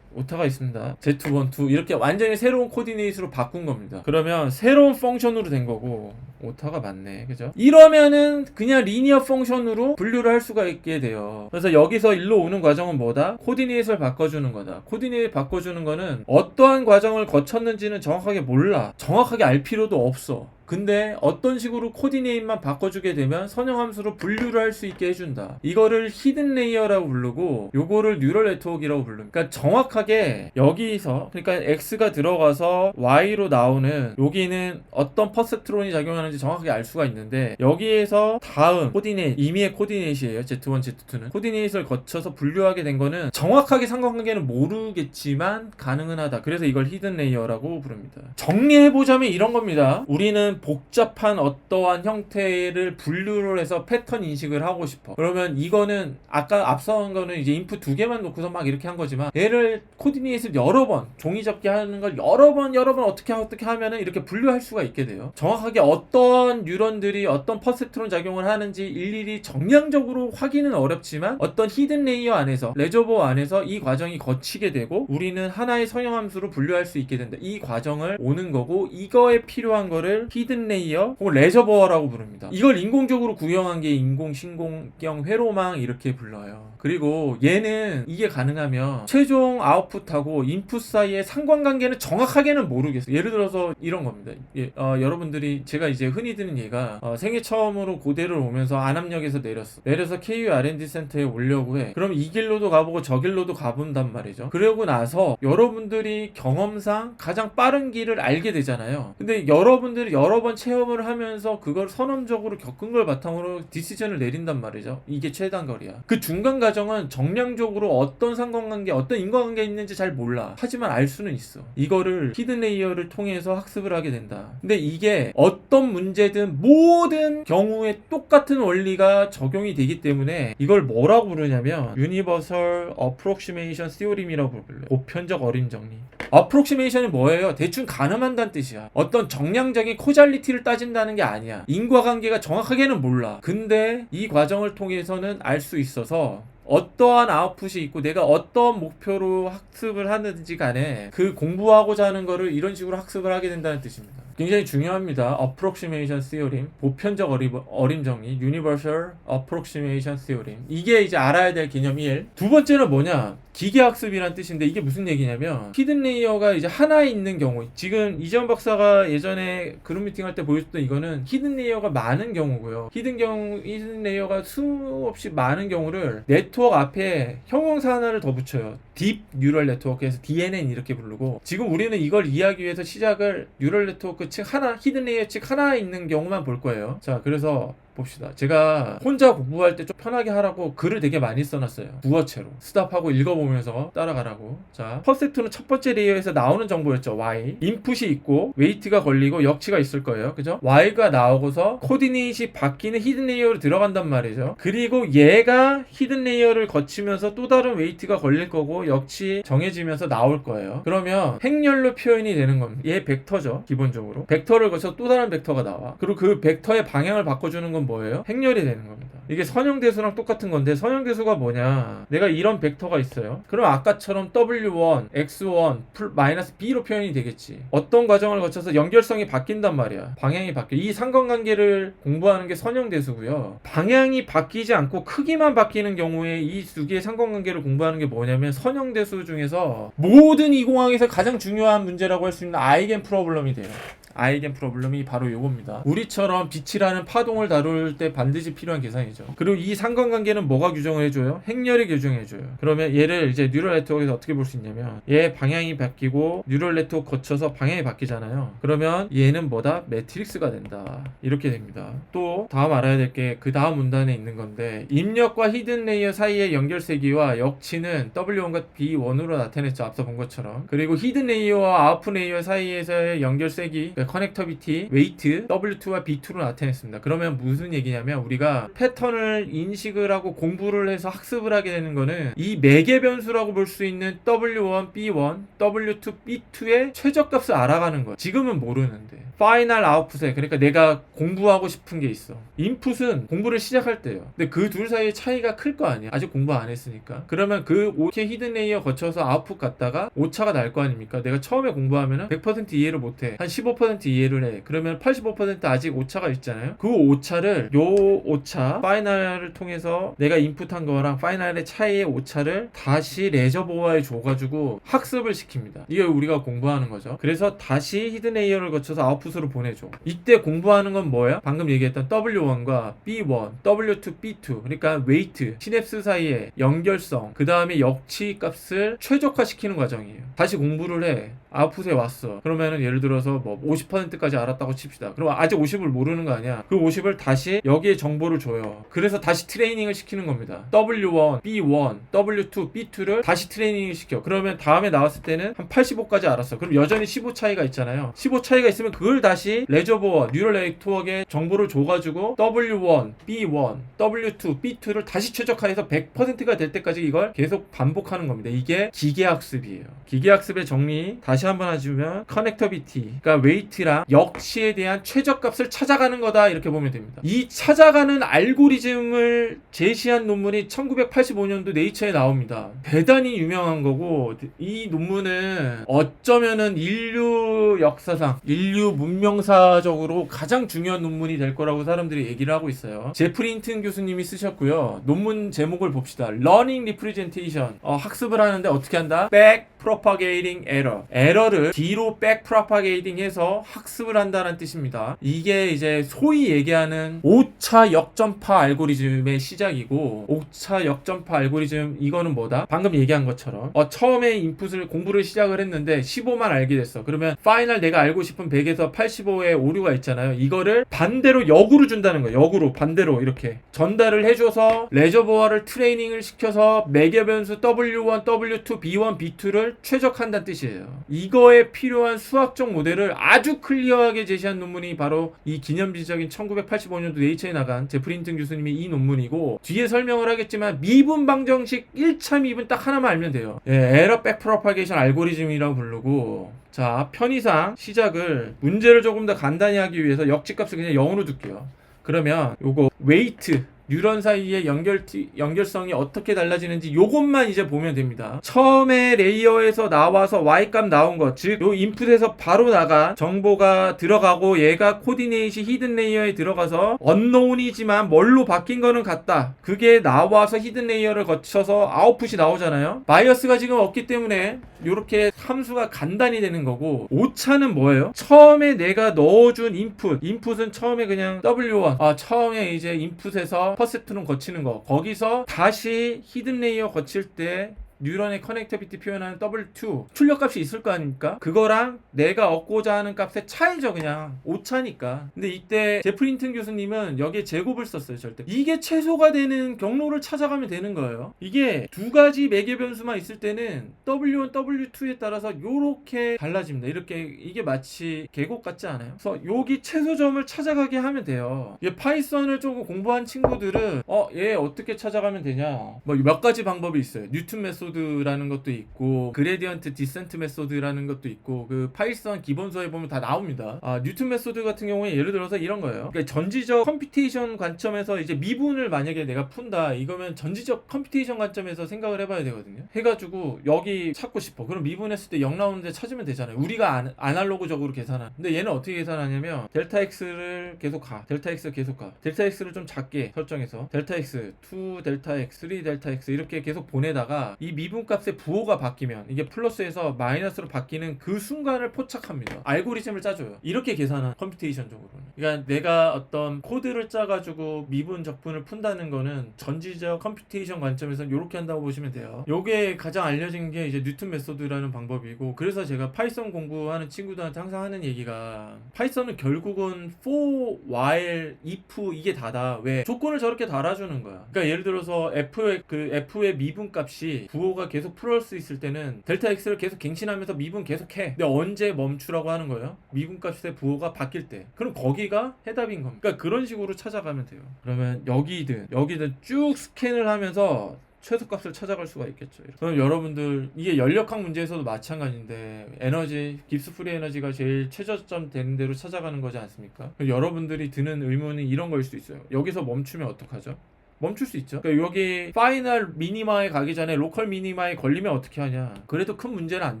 오타가 있습니다. Z1, 2 이렇게 완전히 새로운 코디네이트로 바꾼 겁니다. 그러면 새로운 펑션으로 된 거고, 오타가 맞네. 그죠? 이러면은 그냥 리니어 펑션으로 분류를 할 수가 있게 돼요. 그래서 여기서 일로 오는 과정은 뭐다? 코디네이트를 바꿔주는 거다. 코디네이트 바꿔주는 거는 어떠한 과정을 거쳤는지는 정확하게 몰라. 정확하게 알 필요도 없어. 근데 어떤 식으로 코디네이트만 바꿔주게 되면 선형함수로 분류를 할 수 있게 해준다. 이거를 히든 레이어라고 부르고 요거를 뉴럴 네트워크라고 부릅니다. 그러니까 정확하게 여기서, 그러니까 X가 들어가서 Y로 나오는 여기는 어떤 퍼셉트론이 작용하는지 정확하게 알 수가 있는데, 여기에서 다음 코디네이트, 임의의 코디네이트예요. Z1, Z2는 코디네이트를 거쳐서 분류하게 된 거는 정확하게 상관관계는 모르겠지만 가능은 하다. 그래서 이걸 히든 레이어라고 부릅니다. 정리해보자면 이런 겁니다. 우리는 복잡한 어떠한 형태를 분류를 해서 패턴 인식을 하고 싶어. 그러면 이거는 아까 앞서 한 거는 이제 인풋 두 개만 놓고서 막 이렇게 한 거지만, 얘를 코디네이트를 여러 번 종이 접기 하는 걸 여러 번 어떻게 하면은 이렇게 분류할 수가 있게 돼요. 정확하게 어떤 뉴런들이 어떤 퍼셉트론 작용을 하는지 일일이 정량적으로 확인은 어렵지만 어떤 히든 레이어 안에서, 레저버 안에서 이 과정이 거치게 되고 우리는 하나의 성형함수로 분류할 수 있게 된다. 이 과정을 오는 거고, 이거에 필요한 거를 히든 레이어 혹은 레저버라고 부릅니다. 이걸 인공적으로 구형한 게 인공신공경 회로망 이렇게 불러요. 그리고 얘는 이게 가능하면 최종 아웃풋하고 인풋 사이의 상관관계는 정확하게는 모르겠어요. 예를 들어서 이런 겁니다. 여러분들이, 제가 이제 흔히 드는 얘가 생애 처음으로 고대를 오면서 안암역에서 내려서 KU R&D 센터에 오려고 해. 그럼 이 길로도 가보고 저 길로도 가본단 말이죠. 그러고 나서 여러분들이 경험상 가장 빠른 길을 알게 되잖아요. 근데 여러분들이 여러 번 체험을 하면서 그걸 선험적으로 겪은 걸 바탕으로 디시전을 내린단 말이죠. 이게 최단거리야. 그 중간 과정은 정량적으로 어떤 상관관계, 어떤 인과관계 있는지 잘 몰라. 하지만 알 수는 있어. 이거를 히든 레이어를 통해서 학습을 하게 된다. 근데 이게 어떤 문제든 모든 경우에 똑같은 원리가 적용이 되기 때문에 이걸 뭐라고 부르냐면 Universal Approximation Theorem이라고 불러요. 보편적 어림 정리. Approximation이 뭐예요? 대충 가늠한다는 뜻이야. 어떤 정량적인 코잘리티를 따진다는 게 아니야. 인과관계가 정확하게는 몰라. 근데 이 과정을 통해서는 알 수 있어서 어떠한 아웃풋이 있고 내가 어떤 목표로 학습을 하는지 간에 그 공부하고자 하는 거를 이런 식으로 학습을 하게 된다는 뜻입니다. 굉장히 중요합니다. Approximation Theorem, 보편적 어림 정리, Universal Approximation Theorem. 이게 이제 알아야 될 개념 1. 두 번째는 뭐냐? 기계학습이란 뜻인데 이게 무슨 얘기냐면 히든 레이어가 이제 하나 있는 경우, 지금 이재원 박사가 예전에 그룹 미팅 할 때 보여줬던 이거는 히든 레이어가 많은 경우고요. 히든 레이어가 수없이 많은 경우를 네트워크 앞에 형용사 하나를 더 붙여요. 딥 뉴럴 네트워크에서 DNN 이렇게 부르고, 지금 우리는 이걸 이해하기 위해서 시작을 뉴럴 네트워크 측 하나, 히든 레이어 측 하나 있는 경우만 볼 거예요. 자, 그래서 봅시다. 제가 혼자 공부할 때 좀 편하게 하라고 글을 되게 많이 써놨어요. 부어체로 스탑하고 읽어보면서 따라가라고. 자, 퍼셉트는 첫 번째 레이어에서 나오는 정보였죠. Y 인풋이 있고 웨이트가 걸리고 역치가 있을 거예요. 그죠? Y가 나오고서 코디네이트이 바뀌는 히든 레이어로 들어간단 말이죠. 그리고 얘가 히든 레이어를 거치면서 또 다른 웨이트가 걸릴 거고 역치 정해지면서 나올 거예요. 그러면 행렬로 표현이 되는 겁니다. 얘 벡터죠. 기본적으로 벡터를 거쳐서 또 다른 벡터가 나와. 그리고 그 벡터의 방향을 바꿔주는 건 뭐예요? 행렬이 되는 겁니다. 이게 선형대수랑 똑같은 건데, 선형대수가 뭐냐, 내가 이런 벡터가 있어요. 그럼 아까처럼 W1, X1, 마이너스 B로 표현이 되겠지. 어떤 과정을 거쳐서 연결성이 바뀐단 말이야. 방향이 바뀌어. 이 상관관계를 공부하는 게 선형대수고요. 방향이 바뀌지 않고 크기만 바뀌는 경우에 이 두 개의 상관관계를 공부하는 게 뭐냐면 선형대수 중에서 모든 이공학에서 가장 중요한 문제라고 할 수 있는 아이겐 프로블럼이 돼요. 아이겐 프로블럼이 바로 요겁니다. 우리처럼 빛이라는 파동을 다룰 때 반드시 필요한 계산이죠. 그리고 이 상관관계는 뭐가 규정을 해줘요? 행렬이 규정해줘요. 그러면 얘를 이제 뉴럴 네트워크에서 어떻게 볼 수 있냐면, 얘 방향이 바뀌고 뉴럴 네트워크 거쳐서 방향이 바뀌잖아요. 그러면 얘는 뭐다? 매트릭스가 된다. 이렇게 됩니다. 또 다음 알아야 될 게 그 다음 문단에 있는 건데, 입력과 히든 레이어 사이의 연결세기와 역치는 W1과 B1으로 나타냈죠. 앞서 본 것처럼. 그리고 히든 레이어와 아웃풋 레이어 사이에서의 연결세기, 커넥터비티, 웨이트 W2와 B2로 나타냈습니다. 그러면 무슨 얘기냐면, 우리가 패턴을 인식을 하고 공부를 해서 학습을 하게 되는 거는 이 매개 변수라고 볼 수 있는 W1, B1, W2, B2의 최저값을 알아가는 거예요. 지금은 모르는데. 파이널 아웃풋에, 그러니까 내가 공부하고 싶은 게 있어. 인풋은 공부를 시작할 때예요. 근데 그 둘 사이의 차이가 클 거 아니야. 아직 공부 안 했으니까. 그러면 그 5차 히든 레이어 거쳐서 아웃풋 갔다가 오차가 날 거 아닙니까? 내가 처음에 공부하면은 100% 이해를 못해. 한 15% 이해를 해. 그러면 85% 아직 오차가 있잖아요. 그 오차를, 요 오차 파이널을 통해서 내가 인풋한 거랑 파이널의 차이의 오차를 다시 레저보어에 줘가지고 학습을 시킵니다. 이게 우리가 공부하는 거죠. 그래서 다시 히든 레이어를 거쳐서 아웃풋으로 보내줘. 이때 공부하는 건 뭐예요? 방금 얘기했던 W1과 B1, W2, B2, 그러니까 웨이트, 시냅스 사이의 연결성, 그 다음에 역치 값을 최적화시키는 과정이에요. 다시 공부를 해. 아웃풋에 왔어. 그러면은 예를 들어서 뭐 50%까지 알았다고 칩시다. 그럼 아직 50을 모르는 거 아니야. 그 50을 다시 여기에 정보를 줘요. 그래서 다시 트레이닝을 시키는 겁니다. W1, B1, W2, B2를 다시 트레이닝을 시켜. 그러면 다음에 나왔을 때는 한 85까지 알았어. 그럼 여전히 15 차이가 있잖아요. 15 차이가 있으면 그걸 다시 레저보어, 뉴럴 네트워크에 정보를 줘가지고 W1, B1, W2, B2를 다시 최적화해서 100%가 될 때까지 이걸 계속 반복하는 겁니다. 이게 기계학습이에요. 기계학습의 정리 다시 한번 해주면, 커넥터비티, 그러니까 웨이트랑 역치에 대한 최저값을 찾아가는 거다, 이렇게 보면 됩니다. 이 찾아가는 알고리즘을 제시한 논문이 1985년도 네이처에 나옵니다. 대단히 유명한 거고, 이 논문은 어쩌면은 인류 역사상, 인류 문명사적으로 가장 중요한 논문이 될 거라고 사람들이 얘기를 하고 있어요. 제프리 힌튼 교수님이 쓰셨고요. 논문 제목을 봅시다. Learning Representation. 학습을 하는데 어떻게 한다? Back propagating error. 에러를 뒤로 back propagating 해서 학습을 한다는 뜻입니다. 이게 이제 소위 얘기하는 5차 역전파 알고리즘의 시작이고, 5차 역전파 알고리즘 이거는 뭐다? 방금 얘기한 것처럼 처음에 인풋을 공부를 시작을 했는데 15만 알게 됐어. 그러면 파이널 내가 알고 싶은 100에서 85의 오류가 있잖아요. 이거를 반대로 역으로 준다는 거예요. 역으로 반대로 이렇게 전달을 해줘서 레저보어를 트레이닝을 시켜서 매개 변수 W1, W2, B1, B2를 최적화한다는 뜻이에요. 이거에 필요한 수학적 모델을 아주 클리어하게 제시한 논문이 바로 이 기념비적인 1985년도 네이처에 나간 제프리 힌튼 교수님의 이 논문이고, 뒤에 설명을 하겠지만 미분 방정식 1차 미분 딱 하나만 알면 돼요. 에러 백 프로파게이션 알고리즘이라고 부르고, 자, 편의상 시작을 문제를 조금 더 간단히 하기 위해서 역지값을 그냥 0으로 둘게요. 그러면 요거 웨이트 뉴런 사이의 연결성이 어떻게 달라지는지 요것만 이제 보면 됩니다. 처음에 레이어에서 나와서 Y값 나온 것, 즉 요 인풋에서 바로 나간 정보가 들어가고 얘가 코디네이시 히든 레이어에 들어가서 언노운이지만 뭘로 바뀐 거는 같다. 그게 나와서 히든 레이어를 거쳐서 아웃풋이 나오잖아요. 바이어스가 지금 없기 때문에 요렇게 함수가 간단히 되는 거고, 오차는 뭐예요? 처음에 내가 넣어준 인풋은 처음에 그냥 W1, 처음에 이제 인풋에서 퍼셉트론 거치는 거, 거기서 다시 히든 레이어 거칠 때 뉴런의 커넥터비티 표현하는 W2 출력값이 있을 거 아닙니까? 그거랑 내가 얻고자 하는 값의 차이죠. 그냥 오차니까. 근데 이때 제프리 힌튼 교수님은 여기에 제곱을 썼어요. 절대 이게 최소가 되는 경로를 찾아가면 되는 거예요. 이게 두 가지 매개 변수만 있을 때는 W1, W2에 따라서 요렇게 달라집니다. 이렇게 이게 마치 계곡 같지 않아요? 그래서 여기 최소점을 찾아가게 하면 돼요. 이게 파이썬을 조금 공부한 친구들은 얘 어떻게 찾아가면 되냐, 뭐 몇 가지 방법이 있어요. 뉴튼 메소드라는 것도 있고, 그레디언트 디센트 메소드라는 것도 있고, 그 파이썬 기본서에 보면 다 나옵니다. 뉴튼 메소드 같은 경우에 예를 들어서 이런 거예요. 그러니까 전지적 컴퓨테이션 관점에서 이제 미분을 만약에 내가 푼다 이거면 전지적 컴퓨테이션 관점에서 생각을 해봐야 되거든요. 해가지고 여기 찾고 싶어. 그럼 미분했을 때 0 나오는데 찾으면 되잖아요. 우리가 아날로그적으로 계산한. 근데 얘는 어떻게 계산하냐면 델타 x를 계속 가, 델타 x 계속 가, 델타 x를 좀 작게 설정해서 델타 x, 2 델타 x, 3 델타 x 이렇게 계속 보내다가 이 미분값의 부호가 바뀌면, 이게 플러스에서 마이너스로 바뀌는 그 순간을 포착합니다. 알고리즘을 짜줘요. 이렇게 계산한 컴퓨테이션적으로는. 그러니까 내가 어떤 코드를 짜가지고 미분 적분을 푼다는 거는 전지적 컴퓨테이션 관점에서 이렇게 한다고 보시면 돼요. 요게 가장 알려진 게 이제 뉴튼 메소드라는 방법이고, 그래서 제가 파이썬 공부하는 친구들한테 항상 하는 얘기가, 파이썬은 결국은 for, while, if 이게 다다. 왜? 조건을 저렇게 달아주는 거야. 그러니까 예를 들어서 F의 미분값이 부호가 계속 플러스 있을 때는 델타 x를 계속 갱신하면서 미분 계속 해. 근데 언제 멈추라고 하는 거예요? 미분값의 부호가 바뀔 때. 그럼 거기가 해답인 겁니다. 그러니까 그런 식으로 찾아가면 돼요. 그러면 여기든 쭉 스캔을 하면서 최소값을 찾아갈 수가 있겠죠. 그럼 여러분들, 이게 연력학 문제에서도 마찬가지인데, 에너지, 깁스 프리 에너지가 제일 최저점 되는 대로 찾아가는 거지 않습니까? 여러분들이 드는 의문이 이런 거일 수 있어요. 여기서 멈추면 어떡하죠? 멈출 수 있죠. 그러니까 여기 파이널 미니마에 가기 전에 로컬 미니마에 걸리면 어떻게 하냐. 그래도 큰 문제는 안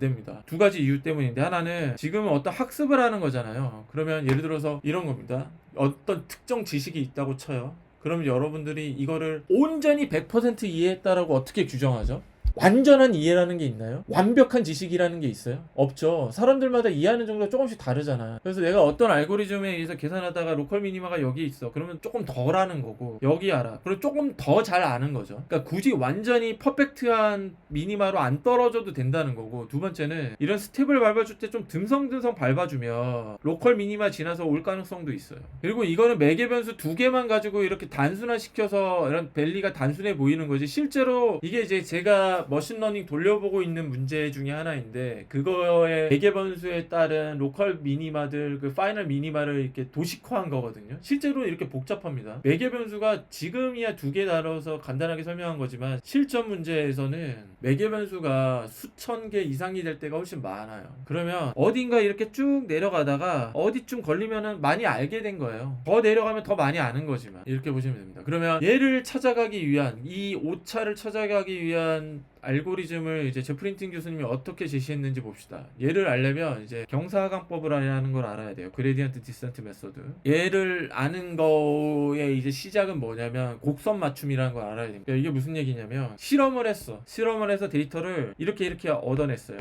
됩니다. 두 가지 이유 때문인데, 하나는 지금은 어떤 학습을 하는 거잖아요. 그러면 예를 들어서 이런 겁니다. 어떤 특정 지식이 있다고 쳐요. 그럼 여러분들이 이거를 온전히 100% 이해했다라고 어떻게 규정하죠? 완전한 이해라는 게 있나요? 완벽한 지식이라는 게 있어요? 없죠. 사람들마다 이해하는 정도가 조금씩 다르잖아. 그래서 내가 어떤 알고리즘에 의해서 계산하다가 로컬 미니마가 여기 있어. 그러면 조금 덜 아는 거고, 여기 알아. 그리고 조금 더 잘 아는 거죠. 그러니까 굳이 완전히 퍼펙트한 미니마로 안 떨어져도 된다는 거고, 두 번째는 이런 스텝을 밟아줄 때 좀 듬성듬성 밟아주면 로컬 미니마 지나서 올 가능성도 있어요. 그리고 이거는 매개 변수 2개만 가지고 이렇게 단순화시켜서 이런 밸리가 단순해 보이는 거지, 실제로 이게 이제 제가 머신러닝 돌려보고 있는 문제 중에 하나인데, 그거의 매개 변수에 따른 로컬 미니마들, 그 파이널 미니마를 이렇게 도식화한 거거든요. 실제로 이렇게 복잡합니다. 매개 변수가 지금이야 2개 다뤄서 간단하게 설명한 거지만, 실전 문제에서는 매개 변수가 수천 개 이상이 될 때가 훨씬 많아요. 그러면 어딘가 이렇게 쭉 내려가다가 어디쯤 걸리면은 많이 알게 된 거예요. 더 내려가면 더 많이 아는 거지만, 이렇게 보시면 됩니다. 그러면 얘를 찾아가기 위한, 이 오차를 찾아가기 위한 알고리즘을 이제 제프린틴 교수님이 어떻게 제시했는지 봅시다. 얘를 알려면 이제 경사하강법을 아는 걸 알아야 돼요. 그레디언트 디센트 메소드. 얘를 아는 거의 이제 시작은 뭐냐면 곡선 맞춤이라는 걸 알아야 됩니다. 이게 무슨 얘기냐면 실험을 했어. 실험을 해서 데이터를 이렇게 얻어냈어요.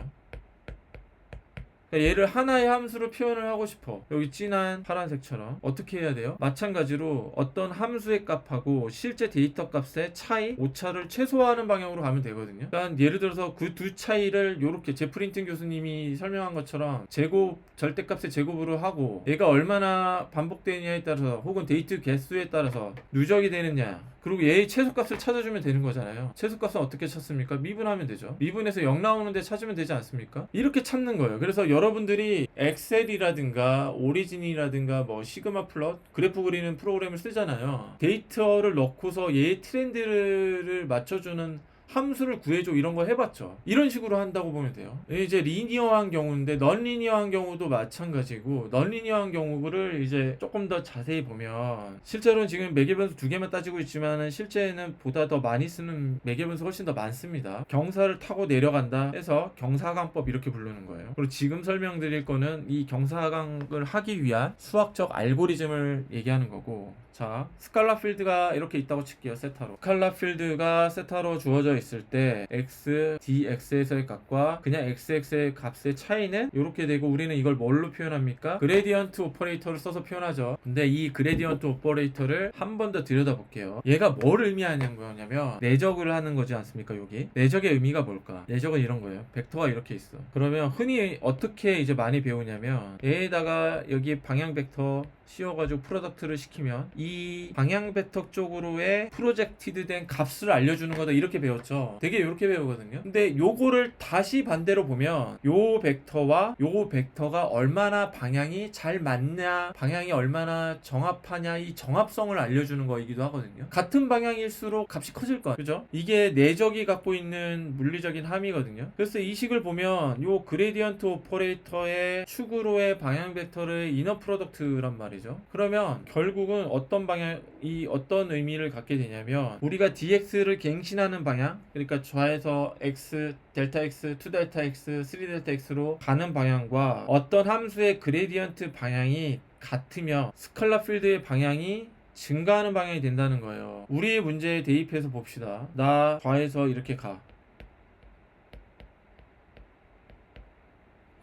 얘를 하나의 함수로 표현을 하고 싶어. 여기 진한 파란색처럼 어떻게 해야 돼요? 마찬가지로 어떤 함수의 값하고 실제 데이터 값의 차이, 오차를 최소화하는 방향으로 가면 되거든요. 그러니까 예를 들어서 그 두 차이를 요렇게 제프린틴 교수님이 설명한 것처럼 제곱, 절대값의 제곱으로 하고 얘가 얼마나 반복되느냐에 따라서 혹은 데이트 개수에 따라서 누적이 되느냐, 그리고 얘의 최소값을 찾아주면 되는 거잖아요. 최소값은 어떻게 찾습니까? 미분하면 되죠. 미분해서 0 나오는데 찾으면 되지 않습니까? 이렇게 찾는 거예요. 그래서 여러분들이 엑셀이라든가 오리진이라든가 뭐 시그마 플롯, 그래프 그리는 프로그램을 쓰잖아요. 데이터를 넣고서 얘의 트렌드를 맞춰주는 함수를 구해줘, 이런 거 해봤죠. 이런 식으로 한다고 보면 돼요. 이제 리니어한 경우인데 넌리니어한 경우도 마찬가지고, 넌리니어한 경우를 이제 조금 더 자세히 보면 실제로는 지금 매개변수 2개만 따지고 있지만 실제는 보다 더 많이 쓰는 매개변수 훨씬 더 많습니다. 경사를 타고 내려간다 해서 경사강법 이렇게 부르는 거예요. 그리고 지금 설명드릴 거는 이 경사강을 하기 위한 수학적 알고리즘을 얘기하는 거고, 자, 스칼라 필드가 이렇게 있다고 칠게요. 세타로. 스칼라 필드가 세타로 주어져 있을 때 x, dx에서의 값과 그냥 xx의 값의 차이는 이렇게 되고, 우리는 이걸 뭘로 표현합니까? 그레디언트 오퍼레이터를 써서 표현하죠. 근데 이 그레디언트 오퍼레이터를 한 번 더 들여다볼게요. 얘가 뭘 의미하는 거냐면 내적을 하는 거지 않습니까? 여기 내적의 의미가 뭘까? 내적은 이런 거예요. 벡터가 이렇게 있어. 그러면 흔히 어떻게 이제 많이 배우냐면 얘에다가 여기 방향 벡터 씌워가지고 프로덕트를 시키면 이 방향 벡터 쪽으로의 프로젝티드 된 값을 알려주는 거다, 이렇게 배웠죠. 되게 이렇게 배우거든요. 근데 요거를 다시 반대로 보면 요 벡터와 요 벡터가 얼마나 방향이 잘 맞냐, 방향이 얼마나 정합하냐, 이 정합성을 알려주는 거이기도 하거든요. 같은 방향일수록 값이 커질 거야, 그죠? 이게 내적이 갖고 있는 물리적인 함이거든요. 그래서 이 식을 보면 요 그레디언트 오퍼레이터의 축으로의 방향 벡터를 이너 프로덕트란 말이에요. 그러면 결국은 어떤 방향이 어떤 의미를 갖게 되냐면, 우리가 dx를 갱신하는 방향, 그러니까 좌에서 x, 델타 x, 2 델타 x, 3 델타 x로 가는 방향과 어떤 함수의 그레디언트 방향이 같으면 스칼라 필드의 방향이 증가하는 방향이 된다는 거예요. 우리의 문제에 대입해서 봅시다. 나 좌에서 이렇게 가.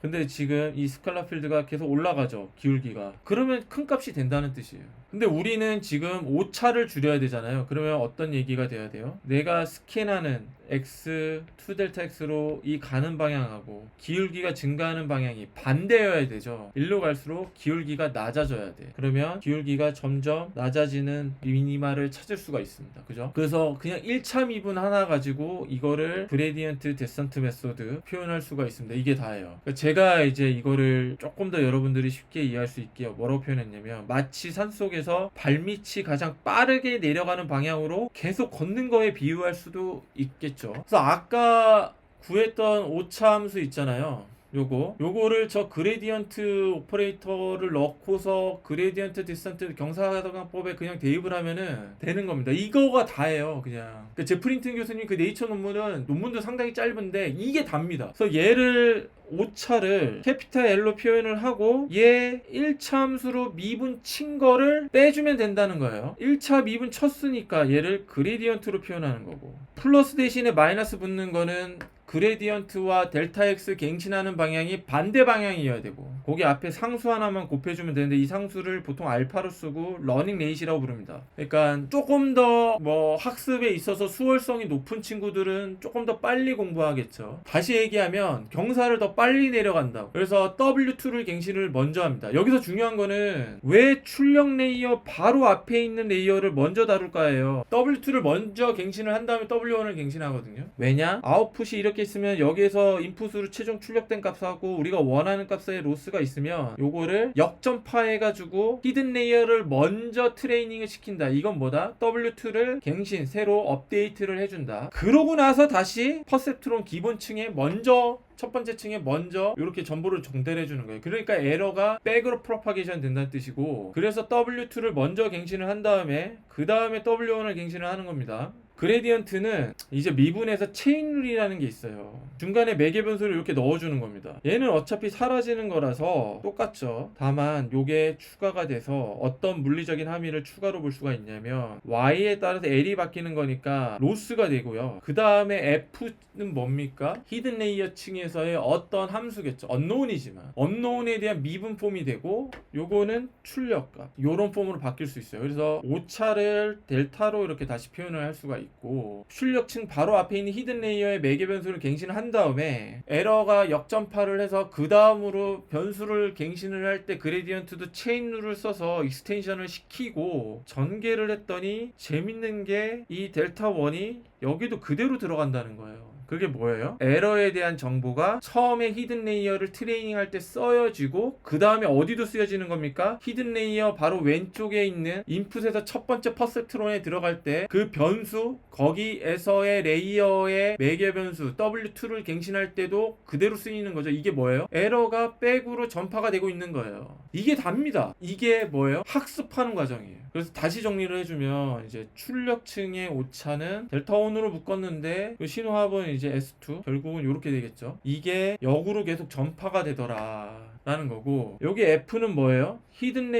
근데 지금 이 스칼라 필드가 계속 올라가죠, 기울기가. 그러면 큰 값이 된다는 뜻이에요. 근데 우리는 지금 오차를 줄여야 되잖아요. 그러면 어떤 얘기가 돼야 돼요? 내가 스캔하는 x, 2Δx로 이 가는 방향하고 기울기가 증가하는 방향이 반대여야 되죠. 일로 갈수록 기울기가 낮아져야 돼. 그러면 기울기가 점점 낮아지는 미니마를 찾을 수가 있습니다. 그죠? 그래서 그냥 1차 미분 하나 가지고 이거를 그레디언트 데센트 메소드 표현할 수가 있습니다. 이게 다예요. 그러니까 제가 이제 이거를 조금 더 여러분들이 쉽게 이해할 수 있게 뭐라고 표현했냐면, 마치 산속에서 발밑이 가장 빠르게 내려가는 방향으로 계속 걷는 거에 비유할 수도 있겠죠. 그래서 아까 구했던 오차 함수 있잖아요. 요거를 저 그레디언트 오퍼레이터를 넣고서 그레디언트 디센트 경사하강법에 그냥 대입을 하면은 되는 겁니다. 이거가 다예요, 그냥. 그러니까 제프린튼 교수님 그 네이처 논문도 상당히 짧은데 이게 답니다. 그래서 얘를 오차를 캐피탈 L로 표현을 하고 얘 1차 함수로 미분 친 거를 빼주면 된다는 거예요. 1차 미분 쳤으니까 얘를 그레디언트로 표현하는 거고, 플러스 대신에 마이너스 붙는 거는 그레디언트와 델타 x 갱신하는 방향이 반대 방향이어야 되고, 거기 앞에 상수 하나만 곱해주면 되는데 이 상수를 보통 알파로 쓰고 러닝 레이시라고 부릅니다. 그러니까 조금 더 뭐 학습에 있어서 수월성이 높은 친구들은 조금 더 빨리 공부하겠죠. 다시 얘기하면 경사를 더 빨리 내려간다. 그래서 W2를 갱신을 먼저 합니다. 여기서 중요한 거는 왜 출력 레이어 바로 앞에 있는 레이어를 먼저 다룰까예요. W2를 먼저 갱신을 한 다음에 W1을 갱신하거든요. 왜냐? 아웃풋이 이렇게 있으면 여기에서 인풋으로 최종 출력된 값하고 우리가 원하는 값의 로스가 있으면 요거를 역전파해가지고 히든 레이어를 먼저 트레이닝을 시킨다. 이건 뭐다? W2를 갱신, 새로 업데이트를 해준다. 그러고 나서 다시 퍼셉트론 기본층에 먼저, 첫 번째 층에 먼저 이렇게 정보를 전달해 주는 거예요. 그러니까 에러가 백으로 프로파게이션 된다는 뜻이고, 그래서 W2를 먼저 갱신을 한 다음에 그 다음에 W1을 갱신을 하는 겁니다. 그레디언트는 이제 미분에서 체인룰이라는 게 있어요. 중간에 매개 변수를 이렇게 넣어주는 겁니다. 얘는 어차피 사라지는 거라서 똑같죠. 다만 요게 추가가 돼서 어떤 물리적인 함의를 추가로 볼 수가 있냐면 y에 따라서 l이 바뀌는 거니까 로스가 되고요. 그 다음에 f는 뭡니까? 히든 레이어 층에서의 어떤 함수겠죠. 언노운이지만 언노운에 대한 미분 폼이 되고 요거는 출력값 요런 폼으로 바뀔 수 있어요. 그래서 오차를 델타로 이렇게 다시 표현을 할 수가 있고, 출력층 바로 앞에 있는 히든 레이어의 매개 변수를 갱신을 한 다음에 에러가 역전파를 해서 그 다음으로 변수를 갱신을 할 때 그레디언트도 체인 룰을 써서 익스텐션을 시키고 전개를 했더니 재밌는 게 이 델타 1이 여기도 그대로 들어간다는 거예요. 그게 뭐예요? 에러에 대한 정보가 처음에 히든 레이어를 트레이닝 할 때 써여지고 그 다음에 어디도 쓰여지는 겁니까? 히든 레이어 바로 왼쪽에 있는 인풋에서 첫 번째 퍼셉트론에 들어갈 때 그 변수 거기에서의 레이어의 매개 변수 W2를 갱신할 때도 그대로 쓰이는 거죠. 이게 뭐예요? 에러가 백으로 전파가 되고 있는 거예요. 이게 답니다. 이게 뭐예요? 학습하는 과정이에요. 그래서 다시 정리를 해주면 이제 출력층의 오차는 델타 1으로 묶었는데 그 신호합은 이제 S2 결국은 이렇게 되겠죠. 이게 역으로 계속 전파가 되더라 라는 거고, 여기 F는 뭐예요? 히든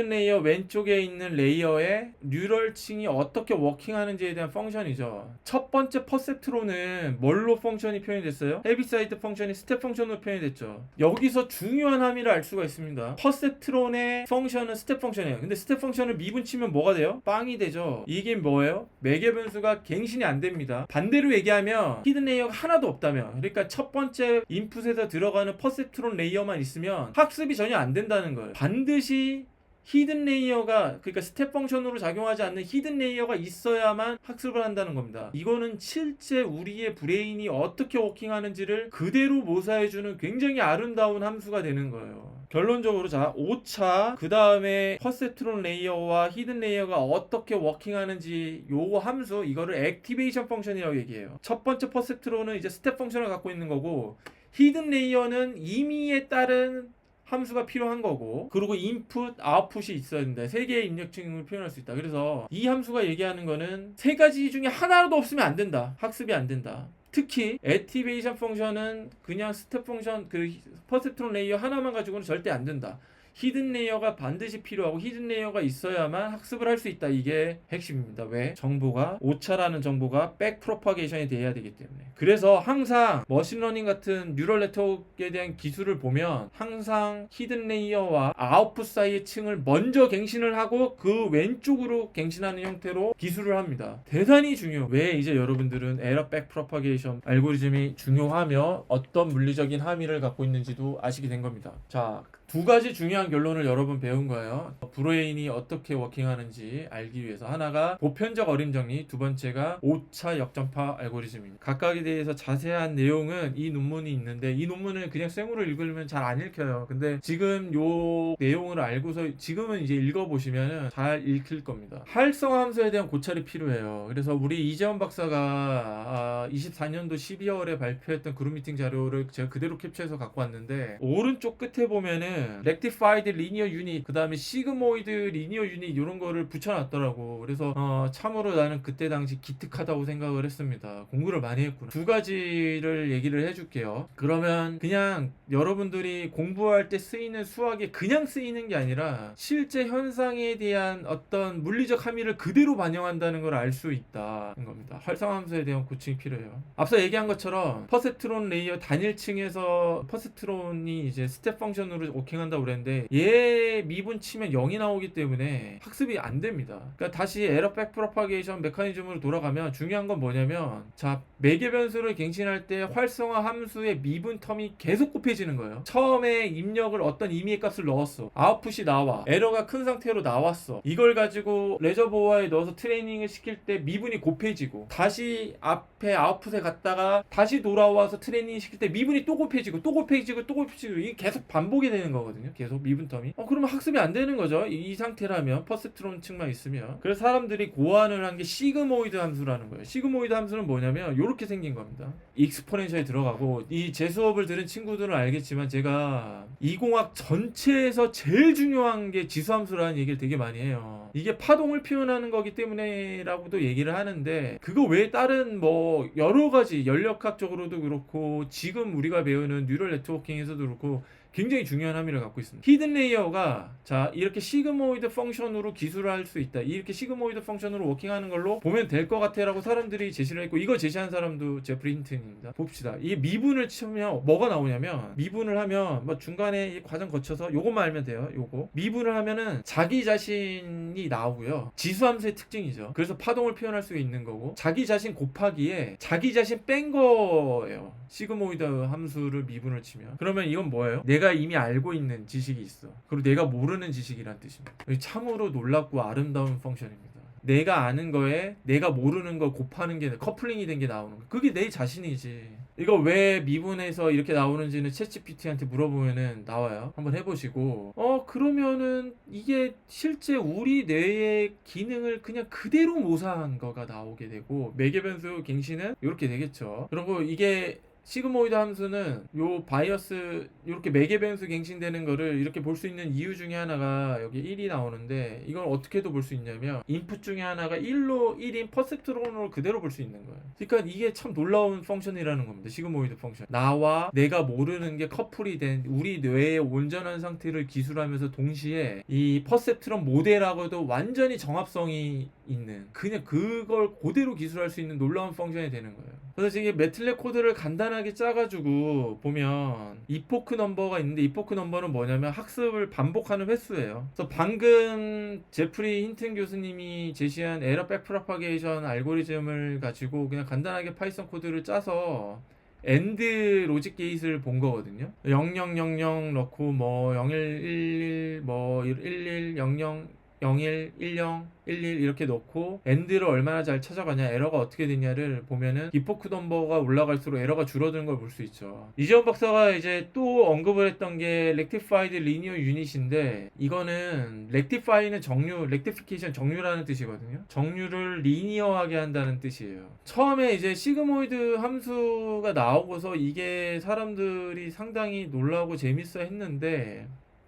레이어 왼쪽에 있는 레이어의 뉴럴층이 어떻게 워킹하는지에 대한 펑션이죠. 첫 번째 퍼셉트론은 뭘로 펑션이 표현이 됐어요? 헤비사이드 펑션이 스텝 펑션으로 표현이 됐죠. 여기서 중요한 함의를 알 수가 있습니다. 퍼셉트론의 펑션은 스텝 펑션이에요. 근데 스텝 펑션을 미분치면 뭐가 돼요? 빵이 되죠. 이게 뭐예요? 매개 변수가 갱신이 안 됩니다. 반대로 얘기하면 히든 레이어가 하나도 없다면, 그러니까 첫 번째 인풋에서 들어가는 퍼셉트론 레이어만 있으면 학습이 전혀 안 된다는 거예요. 반드시 히든 레이어가, 그러니까 스텝 펑션으로 작용하지 않는 히든 레이어가 있어야만 학습을 한다는 겁니다. 이거는 실제 우리의 브레인이 어떻게 워킹하는지를 그대로 모사해주는 굉장히 아름다운 함수가 되는 거예요. 결론적으로 자, 오차 그 다음에 퍼셉트론 레이어와 히든 레이어가 어떻게 워킹하는지 요 함수, 이거를 액티베이션 펑션이라고 얘기해요. 첫 번째 퍼셉트론은 이제 스텝 펑션을 갖고 있는 거고, 히든 레이어는 임의에 따른 함수가 필요한 거고, 그리고 인풋, 아웃풋이 있어야 된다. 세 개의 입력층을 표현할 수 있다. 그래서 이 함수가 얘기하는 거는 세 가지 중에 하나라도 없으면 안 된다. 학습이 안 된다. 특히 액티베이션 펑션은 그냥 스텝 펑션 그 퍼셉트론 레이어 하나만 가지고는 절대 안 된다. 히든 레이어가 반드시 필요하고 히든 레이어가 있어야만 학습을 할 수 있다. 이게 핵심입니다. 왜? 정보가 오차라는 정보가 백 프로파게이션이 돼야 되기 때문에. 그래서 항상 머신러닝 같은 뉴럴 네트워크에 대한 기술을 보면 항상 히든 레이어와 아웃풋 사이의 층을 먼저 갱신을 하고 그 왼쪽으로 갱신하는 형태로 기술을 합니다. 대단히 중요해요. 왜 이제 여러분들은 에러 백 프로파게이션 알고리즘이 중요하며 어떤 물리적인 함의를 갖고 있는지도 아시게 된 겁니다. 자, 두 가지 중요한 결론을 여러분 배운 거예요. 브레인이 어떻게 워킹하는지 알기 위해서. 하나가 보편적 어림 정리, 두 번째가 오차 역전파 알고리즘입니다. 각각에 대해서 자세한 내용은 이 논문이 있는데 이 논문을 그냥 생으로 읽으면 잘 안 읽혀요. 근데 지금 요 내용을 알고서 지금은 이제 읽어보시면 잘 읽힐 겁니다. 활성화 함수에 대한 고찰이 필요해요. 그래서 우리 이재원 박사가 24년도 12월에 발표했던 그룹 미팅 자료를 제가 그대로 캡처해서 갖고 왔는데, 오른쪽 끝에 보면은 rectified linear unit, 그 다음에 sigmoid linear unit 이런 거를 붙여놨더라고. 그래서 참으로 나는 그때 당시 기특하다고 생각을 했습니다. 공부를 많이 했구나. 두 가지를 얘기를 해줄게요. 그러면 그냥 여러분들이 공부할 때 쓰이는 수학이 그냥 쓰이는 게 아니라 실제 현상에 대한 어떤 물리적 함의를 그대로 반영한다는 걸 알 수 있다는 겁니다. 활성함수에 대한 고침이 필요해요. 앞서 얘기한 것처럼 퍼셉트론 레이어 단일층에서 퍼셉트론이 이제 스텝 펑션으로 워킹한다고 그랬는데 얘 미분 치면 0이 나오기 때문에 학습이 안 됩니다. 그러니까 다시 에러 백 프로파게이션 메커니즘으로 돌아가면 중요한 건 뭐냐면, 자, 매개 변수를 갱신할 때 활성화 함수의 미분 텀이 계속 곱해지는 거예요. 처음에 입력을 어떤 임의의 값을 넣었어. 아웃풋이 나와. 에러가 큰 상태로 나왔어. 이걸 가지고 레저보어에 넣어서 트레이닝을 시킬 때 미분이 곱해지고, 다시 앞에 아웃풋에 갔다가 다시 돌아와서 트레이닝 시킬 때 미분이 또 곱해지고 또 곱해지고 또 곱해지고 이게 계속 반복이 되는 거거든요. 계속 미분 텀이. 그러면 학습이 안 되는 거죠. 이 상태라면 퍼셉트론 측만 있으면. 그래서 사람들이 고안을 한 게 시그모이드 함수라는 거예요. 시그모이드 함수는 뭐냐면 이렇게 생긴 겁니다. 익스포넨셜에 들어가고 이 제 수업을 들은 친구들은 알겠지만 제가 이공학 전체에서 제일 중요한 게 지수함수라는 얘기를 되게 많이 해요. 이게 파동을 표현하는 거기 때문에라고도 얘기를 하는데 그거 외에 다른 뭐 여러 가지 연력학적으로도 그렇고 지금 우리가 배우는 뉴럴 네트워킹에서도 그렇고 굉장히 중요한 함의를 갖고 있습니다. 히든 레이어가 자 이렇게 시그모이드 펑션으로 기술을 할 수 있다. 이렇게 시그모이드 펑션으로 워킹하는 걸로 보면 될 것 같아 라고 사람들이 제시를 했고 이거 제시한 사람도 제프리 힌튼입니다. 봅시다. 이게 미분을 치면 뭐가 나오냐면 미분을 하면 뭐 중간에 이 과정 거쳐서 요것만 알면 돼요. 요거 미분을 하면은 자기 자신이 나오고요. 지수함수의 특징이죠. 그래서 파동을 표현할 수 있는 거고 자기 자신 곱하기에 자기 자신 뺀 거예요. 시그모이드 함수를 미분을 치면 그러면 이건 뭐예요? 내가 이미 알고 있는 지식이 있어. 그리고 내가 모르는 지식이란 뜻입니다. 참으로 놀랍고 아름다운 펑션입니다. 내가 아는 거에 내가 모르는 거 곱하는 게 커플링이 된 게 나오는 거. 그게 내 자신이지. 이거 왜 미분해서 이렇게 나오는지는 챗GPT한테 물어보면은 나와요. 한번 해보시고 그러면은 이게 실제 우리 뇌의 기능을 그냥 그대로 모사한 거가 나오게 되고 매개변수 갱신은 이렇게 되겠죠. 그리고 이게 시그모이드 함수는 요 바이어스 이렇게 매개변수 갱신되는 거를 이렇게 볼 수 있는 이유 중에 하나가 여기 1이 나오는데 이걸 어떻게도 볼 수 있냐면 인풋 중에 하나가 1인 퍼셉트론으로 그대로 볼 수 있는 거예요. 그러니까 이게 참 놀라운 펑션이라는 겁니다. 시그모이드 펑션. 나와 내가 모르는 게 커플이 된 우리 뇌의 온전한 상태를 기술하면서 동시에 이 퍼셉트론 모델하고도 완전히 정합성이 있는 그냥 그걸 그대로 기술할 수 있는 놀라운 펑션이 되는 거예요. 그래서 이게 매틀랩 코드를 간단하게 짜가지고 보면 이포크 넘버가 있는데 이포크 넘버는 뭐냐면 학습을 반복하는 횟수예요. 그래서 방금 제프리 힌튼 교수님이 제시한 에러 백 프로파게이션 알고리즘을 가지고 그냥 간단하게 파이썬 코드를 짜서 엔드 로직 게이트를 본 거거든요. 0000 넣고 뭐 0111 뭐 11 00 01 10 11 이렇게 넣고 엔드를 얼마나 잘 찾아가냐 에러가 어떻게 되냐를 보면은 이포크 넘버가 올라갈수록 에러가 줄어드는 걸 볼 수 있죠. 이재원 박사가 이제 또 언급을 했던 게 렉티파이드 리니어 유닛인데 이거는 렉티파이는 정류, 렉티피케이션 정류라는 뜻이거든요. 정류를 리니어하게 한다는 뜻이에요. 처음에 이제 시그모이드 함수가 나오고서 이게 사람들이 상당히 놀라고 재밌어 했는데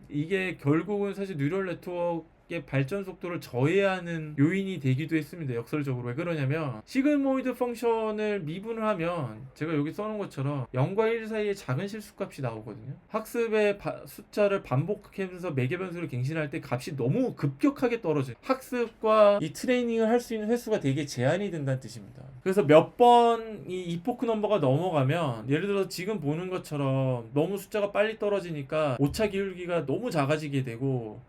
이게 결국은 사실 뉴럴 네트워크 발전 속도를 저해하는 요인이 되기도 했습니다. 역설적으로. 왜 그러냐면 시그모이드 펑션을 미분을 하면 제가 여기 써놓은 것처럼 0과 1 사이에 작은 실수값이 나오거든요. 학습의 숫자를 반복하면서 매개변수를 갱신할 때 값이 너무 급격하게 떨어져요. 학습과 이 트레이닝을 할 수 있는 횟수가 되게 제한이 된다는 뜻입니다. 그래서 몇 번 이 이포크 넘버가 넘어가면 예를 들어서 지금 보는 것처럼 너무 숫자가 빨리 떨어지니까 오차 기울기가 너무 작아지게 되고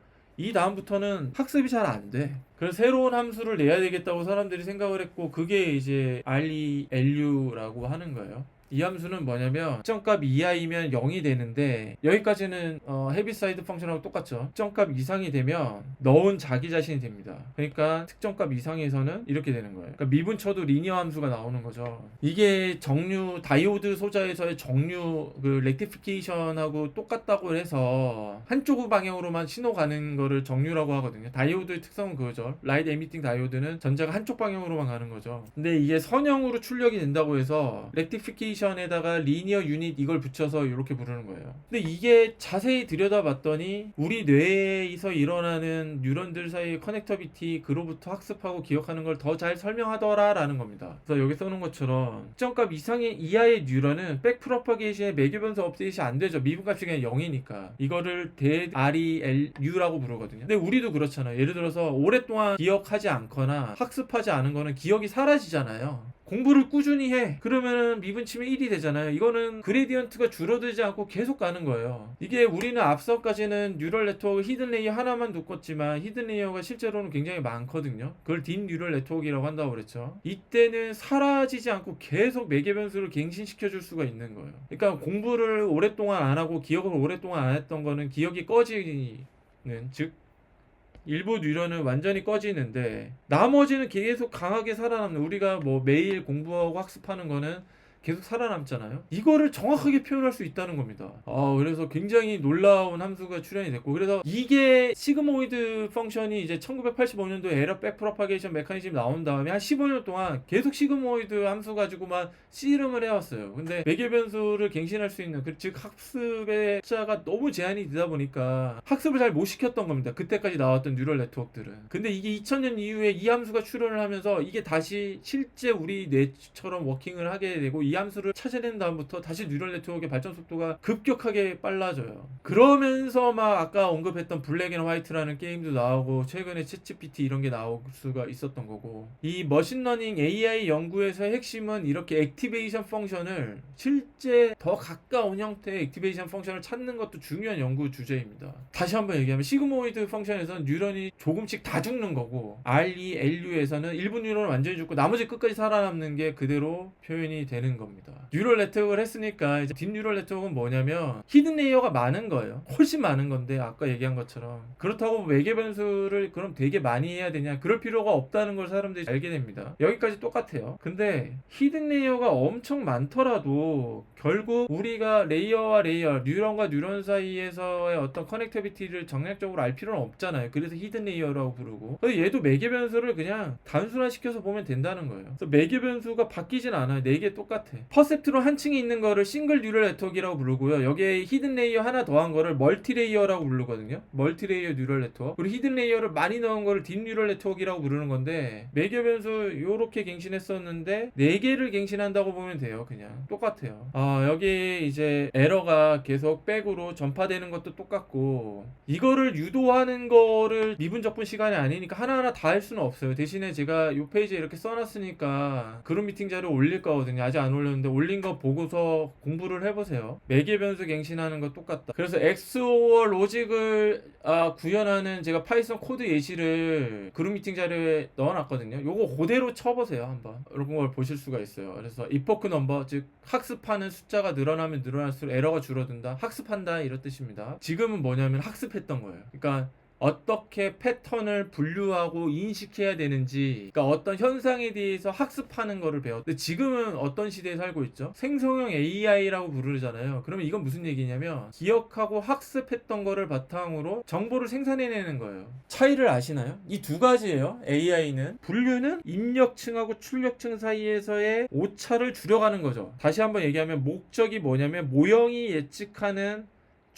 이 다음부터는 학습이 잘 안 돼. 그래서 새로운 함수를 내야 되겠다고 사람들이 생각을 했고 그게 이제 ReLU라고 하는 거예요. 이 함수는 뭐냐면 특정값 이하이면 0이 되는데 여기까지는 헤비사이드 펑션하고 똑같죠. 특정값 이상이 되면 넣은 자기 자신이 됩니다. 그러니까 특정값 이상에서는 이렇게 되는 거예요. 그러니까 미분쳐도 리니어 함수가 나오는 거죠. 이게 정류 다이오드 소자에서의 정류 그 렉티피케이션하고 똑같다고 해서 한쪽 방향으로만 신호 가는 거를 정류라고 하거든요. 다이오드의 특성은 그거죠. 라이트 에미팅 다이오드는 전자가 한쪽 방향으로만 가는 거죠. 근데 이게 선형으로 출력이 된다고 해서 렉티피케이션 에다가 리니어 유닛 이걸 붙여서 이렇게 부르는 거예요. 근데 이게 자세히 들여다봤더니 우리 뇌에서 일어나는 뉴런들 사이의 커넥터비티 그로부터 학습하고 기억하는 걸 더 잘 설명하더라 라는 겁니다. 그래서 여기 써놓은 것처럼 특정값 이하의 뉴런은 백 프로파게이션의 매개변수 업데이트가 안 되죠. 미분값이 그냥 0이니까 이거를 ReLU라고 부르거든요. 근데 우리도 그렇잖아요. 예를 들어서 오랫동안 기억하지 않거나 학습하지 않은 거는 기억이 사라지잖아요. 공부를 꾸준히 해. 그러면은 미분 치면 1이 되잖아요. 이거는 그레디언트가 줄어들지 않고 계속 가는 거예요. 이게 우리는 앞서까지는 뉴럴 네트워크 히든 레이어 하나만 두었지만 히든 레이어가 실제로는 굉장히 많거든요. 그걸 딥 뉴럴 네트워크라고 한다고 그랬죠. 이때는 사라지지 않고 계속 매개변수를 갱신시켜 줄 수가 있는 거예요. 그러니까 공부를 오랫동안 안 하고 기억을 오랫동안 안 했던 거는 기억이 꺼지는 즉 일부 뉴런은 완전히 꺼지는데 나머지는 계속 강하게 살아남는, 우리가 뭐 매일 공부하고 학습하는 거는 계속 살아남잖아요. 이거를 정확하게 표현할 수 있다는 겁니다. 그래서 굉장히 놀라운 함수가 출현이 됐고, 그래서 이게 시그모이드 펑션이 이제 1985년도에 에러 백 프로파게이션 메커니즘이 나온 다음에 한 15년 동안 계속 시그모이드 함수 가지고만 씨름을 해왔어요. 근데 매개 변수를 갱신할 수 있는, 즉 학습의 숫자가 너무 제한이 되다 보니까 학습을 잘 못 시켰던 겁니다. 그때까지 나왔던 뉴럴 네트워크들은. 근데 이게 2000년 이후에 이 함수가 출현을 하면서 이게 다시 실제 우리 뇌처럼 워킹을 하게 되고, 이 함수를 찾아낸 다음부터 다시 뉴럴 네트워크의 발전 속도가 급격하게 빨라져요. 그러면서 막 아까 언급했던 블랙 앤 화이트라는 게임도 나오고, 최근에 챗GPT 이런 게 나올 수가 있었던 거고, 이 머신러닝 AI 연구에서의 핵심은 이렇게 액티베이션 펑션을, 실제 더 가까운 형태의 액티베이션 펑션을 찾는 것도 중요한 연구 주제입니다. 다시 한번 얘기하면 시그모이드 펑션에서는 뉴런이 조금씩 다 죽는 거고, RE, LU에서는 일부 뉴런을 완전히 죽고 나머지 끝까지 살아남는 게 그대로 표현이 되는 겁니다. 뉴럴 네트워크를 했으니까 이제 딥 뉴럴 네트워크는 뭐냐면 히든 레이어가 많은 거예요. 훨씬 많은 건데, 아까 얘기한 것처럼. 그렇다고 매개 변수를 그럼 되게 많이 해야 되냐, 그럴 필요가 없다는 걸 사람들이 알게 됩니다. 여기까지 똑같아요. 근데 히든 레이어가 엄청 많더라도 결국 우리가 레이어와 레이어, 뉴런과 뉴런 사이에서의 어떤 커넥티비티를 정략적으로 알 필요는 없잖아요. 그래서 히든 레이어라고 부르고, 얘도 매개 변수를 그냥 단순화시켜서 보면 된다는 거예요. 그래서 매개 변수가 바뀌진 않아요. 4개 똑같아. 퍼셉트론 한 층에 있는 거를 싱글 뉴럴 네트워크라고 부르고요. 여기에 히든 레이어 하나 더한 거를 멀티 레이어라고 부르거든요. 멀티 레이어 뉴럴 네트워크. 그리고 히든 레이어를 많이 넣은 거를 딥 뉴럴 네트워크라고 부르는 건데, 매개 변수 요렇게 갱신했었는데 4개를 갱신한다고 보면 돼요. 그냥 똑같아요. 여기 이제 에러가 계속 백으로 전파되는 것도 똑같고, 이거를 유도하는 거를 미분적분 시간이 아니니까 하나하나 다 할 수는 없어요. 대신에 제가 이 페이지에 이렇게 써놨으니까 그룹 미팅 자료 올릴 거거든요. 아직 안 올렸는데 올린 거 보고서 공부를 해보세요. 매개 변수 갱신하는 거 똑같다. 그래서 XOR 로직을 구현하는 제가 파이썬 코드 예시를 그룹 미팅 자료에 넣어놨거든요. 요거 그대로 쳐보세요. 한번 이런 걸 보실 수가 있어요. 그래서 이포크 넘버, 즉 학습하는 숫자가 늘어나면 늘어날수록 에러가 줄어든다, 학습한다, 이런 뜻입니다. 지금은 뭐냐면 학습했던 거예요. 그러니까 어떻게 패턴을 분류하고 인식해야 되는지, 그러니까 어떤 현상에 대해서 학습하는 거를 배웠는데, 지금은 어떤 시대에 살고 있죠? 생성형 AI라고 부르잖아요. 그러면 이건 무슨 얘기냐면 기억하고 학습했던 거를 바탕으로 정보를 생산해내는 거예요. 차이를 아시나요? 이 두 가지예요. AI는, 분류는 입력층하고 출력층 사이에서의 오차를 줄여가는 거죠. 다시 한번 얘기하면 목적이 뭐냐면 모형이 예측하는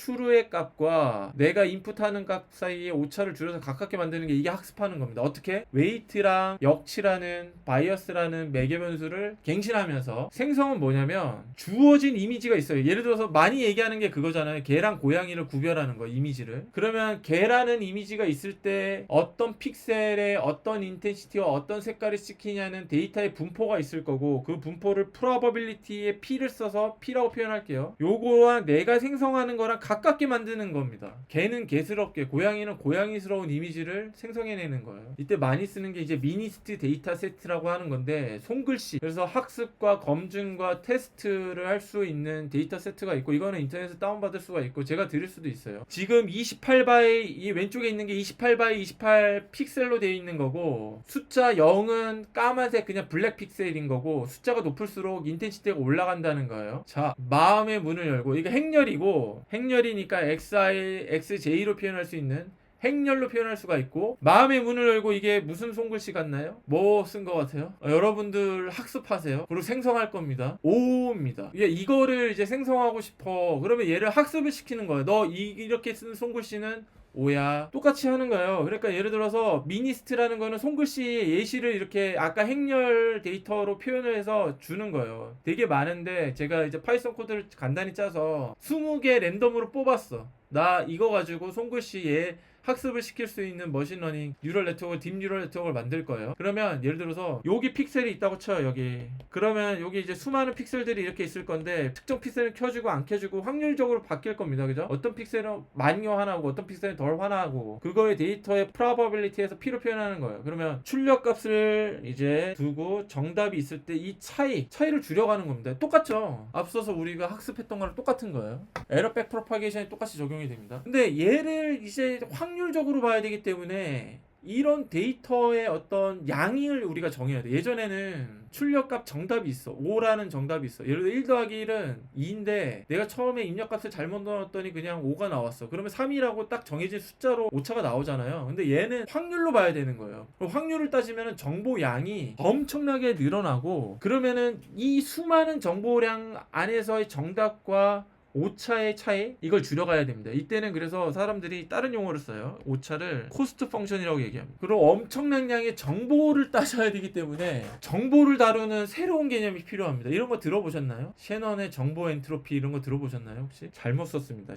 true의 값과 내가 인풋하는 값 사이에 오차를 줄여서 가깝게 만드는 게, 이게 학습하는 겁니다. 어떻게? 웨이트랑 역치라는 바이어스라는 매개 변수를 갱신하면서. 생성은 뭐냐면 주어진 이미지가 있어요. 예를 들어서 많이 얘기하는 게 그거잖아요. 개랑 고양이를 구별하는 거, 이미지를. 그러면 개라는 이미지가 있을 때 어떤 픽셀에 어떤 인텐시티와 어떤 색깔이 찍히냐는 데이터의 분포가 있을 거고, 그 분포를 프로버빌리티에 P를 써서 P라고 표현할게요. 요거와 내가 생성하는 거랑 가깝게 만드는 겁니다. 개는 개스럽게, 고양이는 고양이스러운 이미지를 생성해내는 거예요. 이때 많이 쓰는 게 이제 미니스트 데이터 세트라고 하는 건데, 손글씨. 그래서 학습과 검증과 테스트를 할 수 있는 데이터 세트가 있고, 이거는 인터넷에서 다운받을 수가 있고 제가 드릴 수도 있어요. 지금 28바이, 이 왼쪽에 있는 게 28바이 28 픽셀로 되어 있는 거고, 숫자 0은 까만색 그냥 블랙 픽셀인 거고, 숫자가 높을수록 인텐시티가 올라간다는 거예요. 자, 마음의 문을 열고, 이게 행렬이고, 행렬이니까 XI, XJ로 표현할 수 있는 행렬로 표현할 수가 있고, 마음의 문을 열고, 이게 무슨 손글씨 같나요? 뭐 쓴 것 같아요? 여러분들 학습하세요. 그리고 생성할 겁니다. 오입니다. 이거를 이제 생성하고 싶어. 그러면 얘를 학습을 시키는 거예요. 너 이렇게 쓴 손글씨는 오야. 똑같이 하는 거예요. 그러니까 예를 들어서 미니스트라는 거는 손글씨 예시를 이렇게 아까 행렬 데이터로 표현을 해서 주는 거예요. 되게 많은데 제가 이제 파이썬 코드를 간단히 짜서 20개 랜덤으로 뽑았어. 나 이거 가지고 손글씨에 학습을 시킬 수 있는 머신러닝 뉴럴 네트워크, 딥 뉴럴 네트워크를 만들 거예요. 그러면 예를 들어서 여기 픽셀이 있다고 쳐요. 여기. 그러면 여기 이제 수많은 픽셀들이 이렇게 있을 건데, 특정 픽셀은 켜주고 안 켜주고 확률적으로 바뀔 겁니다. 그죠? 어떤 픽셀은 많이 환하고 어떤 픽셀은 덜 환하고, 그거의 데이터의 프로버빌리티에서 P로 표현하는 거예요. 그러면 출력 값을 이제 두고 정답이 있을 때 이 차이를 줄여가는 겁니다. 똑같죠? 앞서서 우리가 학습했던 거랑 똑같은 거예요. 에러 백 프로파게이션이 똑같이 적용이 됩니다. 근데 얘를 이제 확률적으로 봐야 되기 때문에 이런 데이터의 어떤 양을 우리가 정해야 돼. 예전에는 출력값 정답이 있어. 5라는 정답이 있어. 예를 들어 1 더하기 1은 2인데 내가 처음에 입력값을 잘못 넣었더니 그냥 5가 나왔어. 그러면 3이라고 딱 정해진 숫자로 오차가 나오잖아요. 근데 얘는 확률로 봐야 되는 거예요. 그럼 확률을 따지면 정보 양이 엄청나게 늘어나고, 그러면은 이 수많은 정보량 안에서의 정답과 오차의 차이, 이걸 줄여가야 됩니다. 이때는 그래서 사람들이 다른 용어를 써요. 오차를 코스트 펑션이라고 얘기합니다. 그리고 엄청난 양의 정보를 따져야 되기 때문에 정보를 다루는 새로운 개념이 필요합니다. 이런 거 들어보셨나요? 셰넌의 정보 엔트로피 이런 거 들어보셨나요? 혹시? 잘못 썼습니다.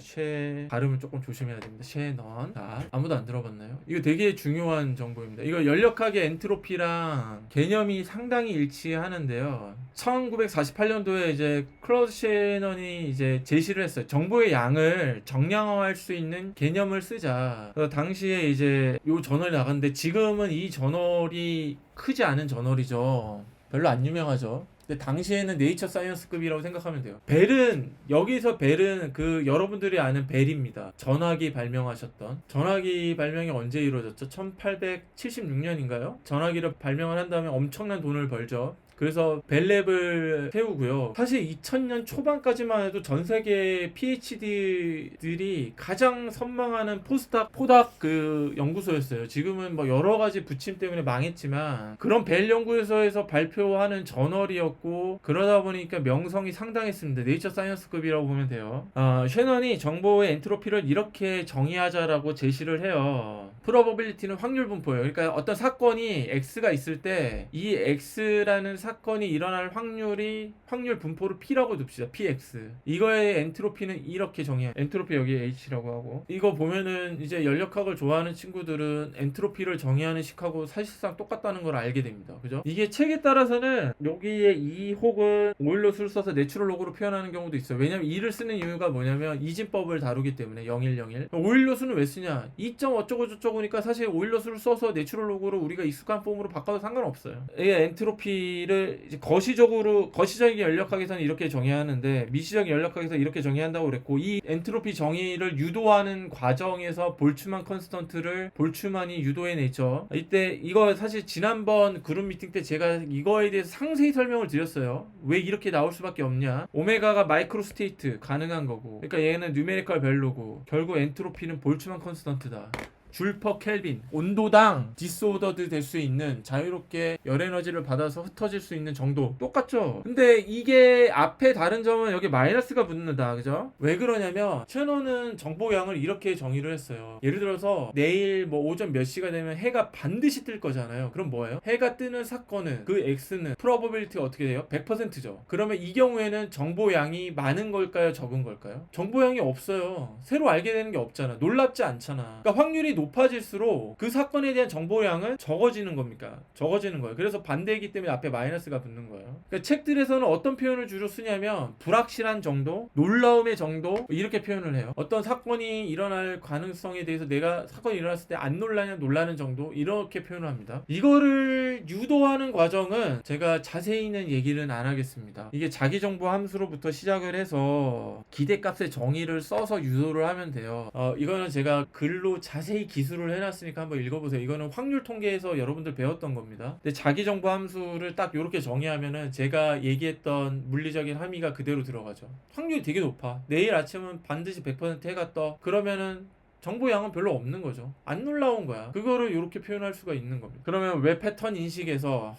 발음은 조금 조심해야 됩니다. 셰넌. 자, 아무도 안 들어봤나요? 이거 되게 중요한 정보입니다. 이거 연력학의 엔트로피랑 개념이 상당히 일치하는데요. 1948년도에 이제 클로드 셰넌이 이제 제시를 했어요. 정보의 양을 정량화할 수 있는 개념을 쓰자. 그래서 당시에 이제 요 저널이 나갔는데, 지금은 이 저널이 크지 않은 저널이죠. 별로 안 유명하죠. 근데 당시에는 네이처 사이언스급이라고 생각하면 돼요. 벨은, 여기서 벨은 그 여러분들이 아는 벨입니다. 전화기 발명하셨던. 전화기 발명이 언제 이루어졌죠? 1876년인가요? 전화기를 발명을 한 다음에 엄청난 돈을 벌죠. 그래서 벨랩을 세우고요. 사실 2000년 초반까지만 해도 전 세계 PhD들이 가장 선망하는 포닥 그 연구소였어요. 지금은 뭐 여러 가지 부침 때문에 망했지만 그런 벨 연구소에서 발표하는 저널이었고, 그러다 보니까 명성이 상당했습니다. 네이처 사이언스급이라고 보면 돼요. 셰넌이 정보의 엔트로피를 이렇게 정의하자라고 제시를 해요. 프로버빌리티는 확률 분포예요. 그러니까 어떤 사건이 X가 있을 때 이 X라는 사건이 일어날 확률 분포를 P라고 둡시다. PX. 이거의 엔트로피는 이렇게 정의해요. 엔트로피 여기 H라고 하고. 이거 보면은 이제 연력학을 좋아하는 친구들은 엔트로피를 정의하는 식하고 사실상 똑같다는 걸 알게 됩니다. 그죠? 이게 책에 따라서는 여기에 E 혹은 오일러스를 써서 내추럴 로그로 표현하는 경우도 있어요. 왜냐면 E를 쓰는 이유가 뭐냐면 이진법을 다루기 때문에 0101. 오일러스는 왜 쓰냐? 2점 어쩌고 저쩌고니까 사실 오일러스를 써서 내추럴 로그로 우리가 익숙한 폼으로 바꿔도 상관없어요. 이게 엔트로피를 이제 거시적인 연력학에서는 이렇게 정의하는데 미시적인 연력학에서 이렇게 정의한다고 그랬고, 이 엔트로피 정의를 유도하는 과정에서 볼츠만 컨스턴트를 볼츠만이 유도해냈죠. 이때 이거 사실 지난번 그룹 미팅 때 제가 이거에 대해서 상세히 설명을 드렸어요. 왜 이렇게 나올 수밖에 없냐. 오메가가 마이크로 스테이트 가능한 거고, 그러니까 얘는 뉴메리컬 밸류고, 결국 엔트로피는 볼츠만 컨스턴트다. 줄 퍼 켈빈, 온도당 디스오더드 될 수 있는, 자유롭게 열 에너지를 받아서 흩어질 수 있는 정도 똑같죠. 근데 이게 앞에 다른 점은 여기 마이너스가 붙는다. 그죠? 왜 그러냐면 셰넌은 정보량을 이렇게 정의를 했어요. 예를 들어서 내일 뭐 오전 몇 시가 되면 해가 반드시 뜰 거잖아요. 그럼 뭐예요? 해가 뜨는 사건은 그 X는 프로버빌리티가 어떻게 돼요? 100%죠. 그러면 이 경우에는 정보량이 많은 걸까요? 적은 걸까요? 정보량이 없어요. 새로 알게 되는 게 없잖아. 놀랍지 않잖아. 그러니까 확률이 높아질수록 그 사건에 대한 정보량은 적어지는 겁니까? 적어지는 거예요. 그래서 반대이기 때문에 앞에 마이너스가 붙는 거예요. 그러니까 책들에서는 어떤 표현을 주로 쓰냐면 불확실한 정도, 놀라움의 정도, 이렇게 표현을 해요. 어떤 사건이 일어날 가능성에 대해서 내가 사건이 일어났을 때 안 놀라냐, 놀라는 정도, 이렇게 표현을 합니다. 이거를 유도하는 과정은 제가 자세히는 얘기는 안 하겠습니다. 이게 자기정보 함수로부터 시작을 해서 기대값의 정의를 써서 유도를 하면 돼요. 이거는 제가 글로 자세히 기술을 해놨으니까 한번 읽어보세요. 이거는 확률 통계에서 여러분들 배웠던 겁니다. 근데 자기정보 함수를 딱 이렇게 정의하면은 제가 얘기했던 물리적인 함의가 그대로 들어가죠. 확률이 되게 높아. 내일 아침은 반드시 100% 해가 떠. 그러면은 정보량은 별로 없는 거죠. 안 놀라운 거야. 그거를 이렇게 표현할 수가 있는 겁니다. 그러면 왜 패턴 인식에서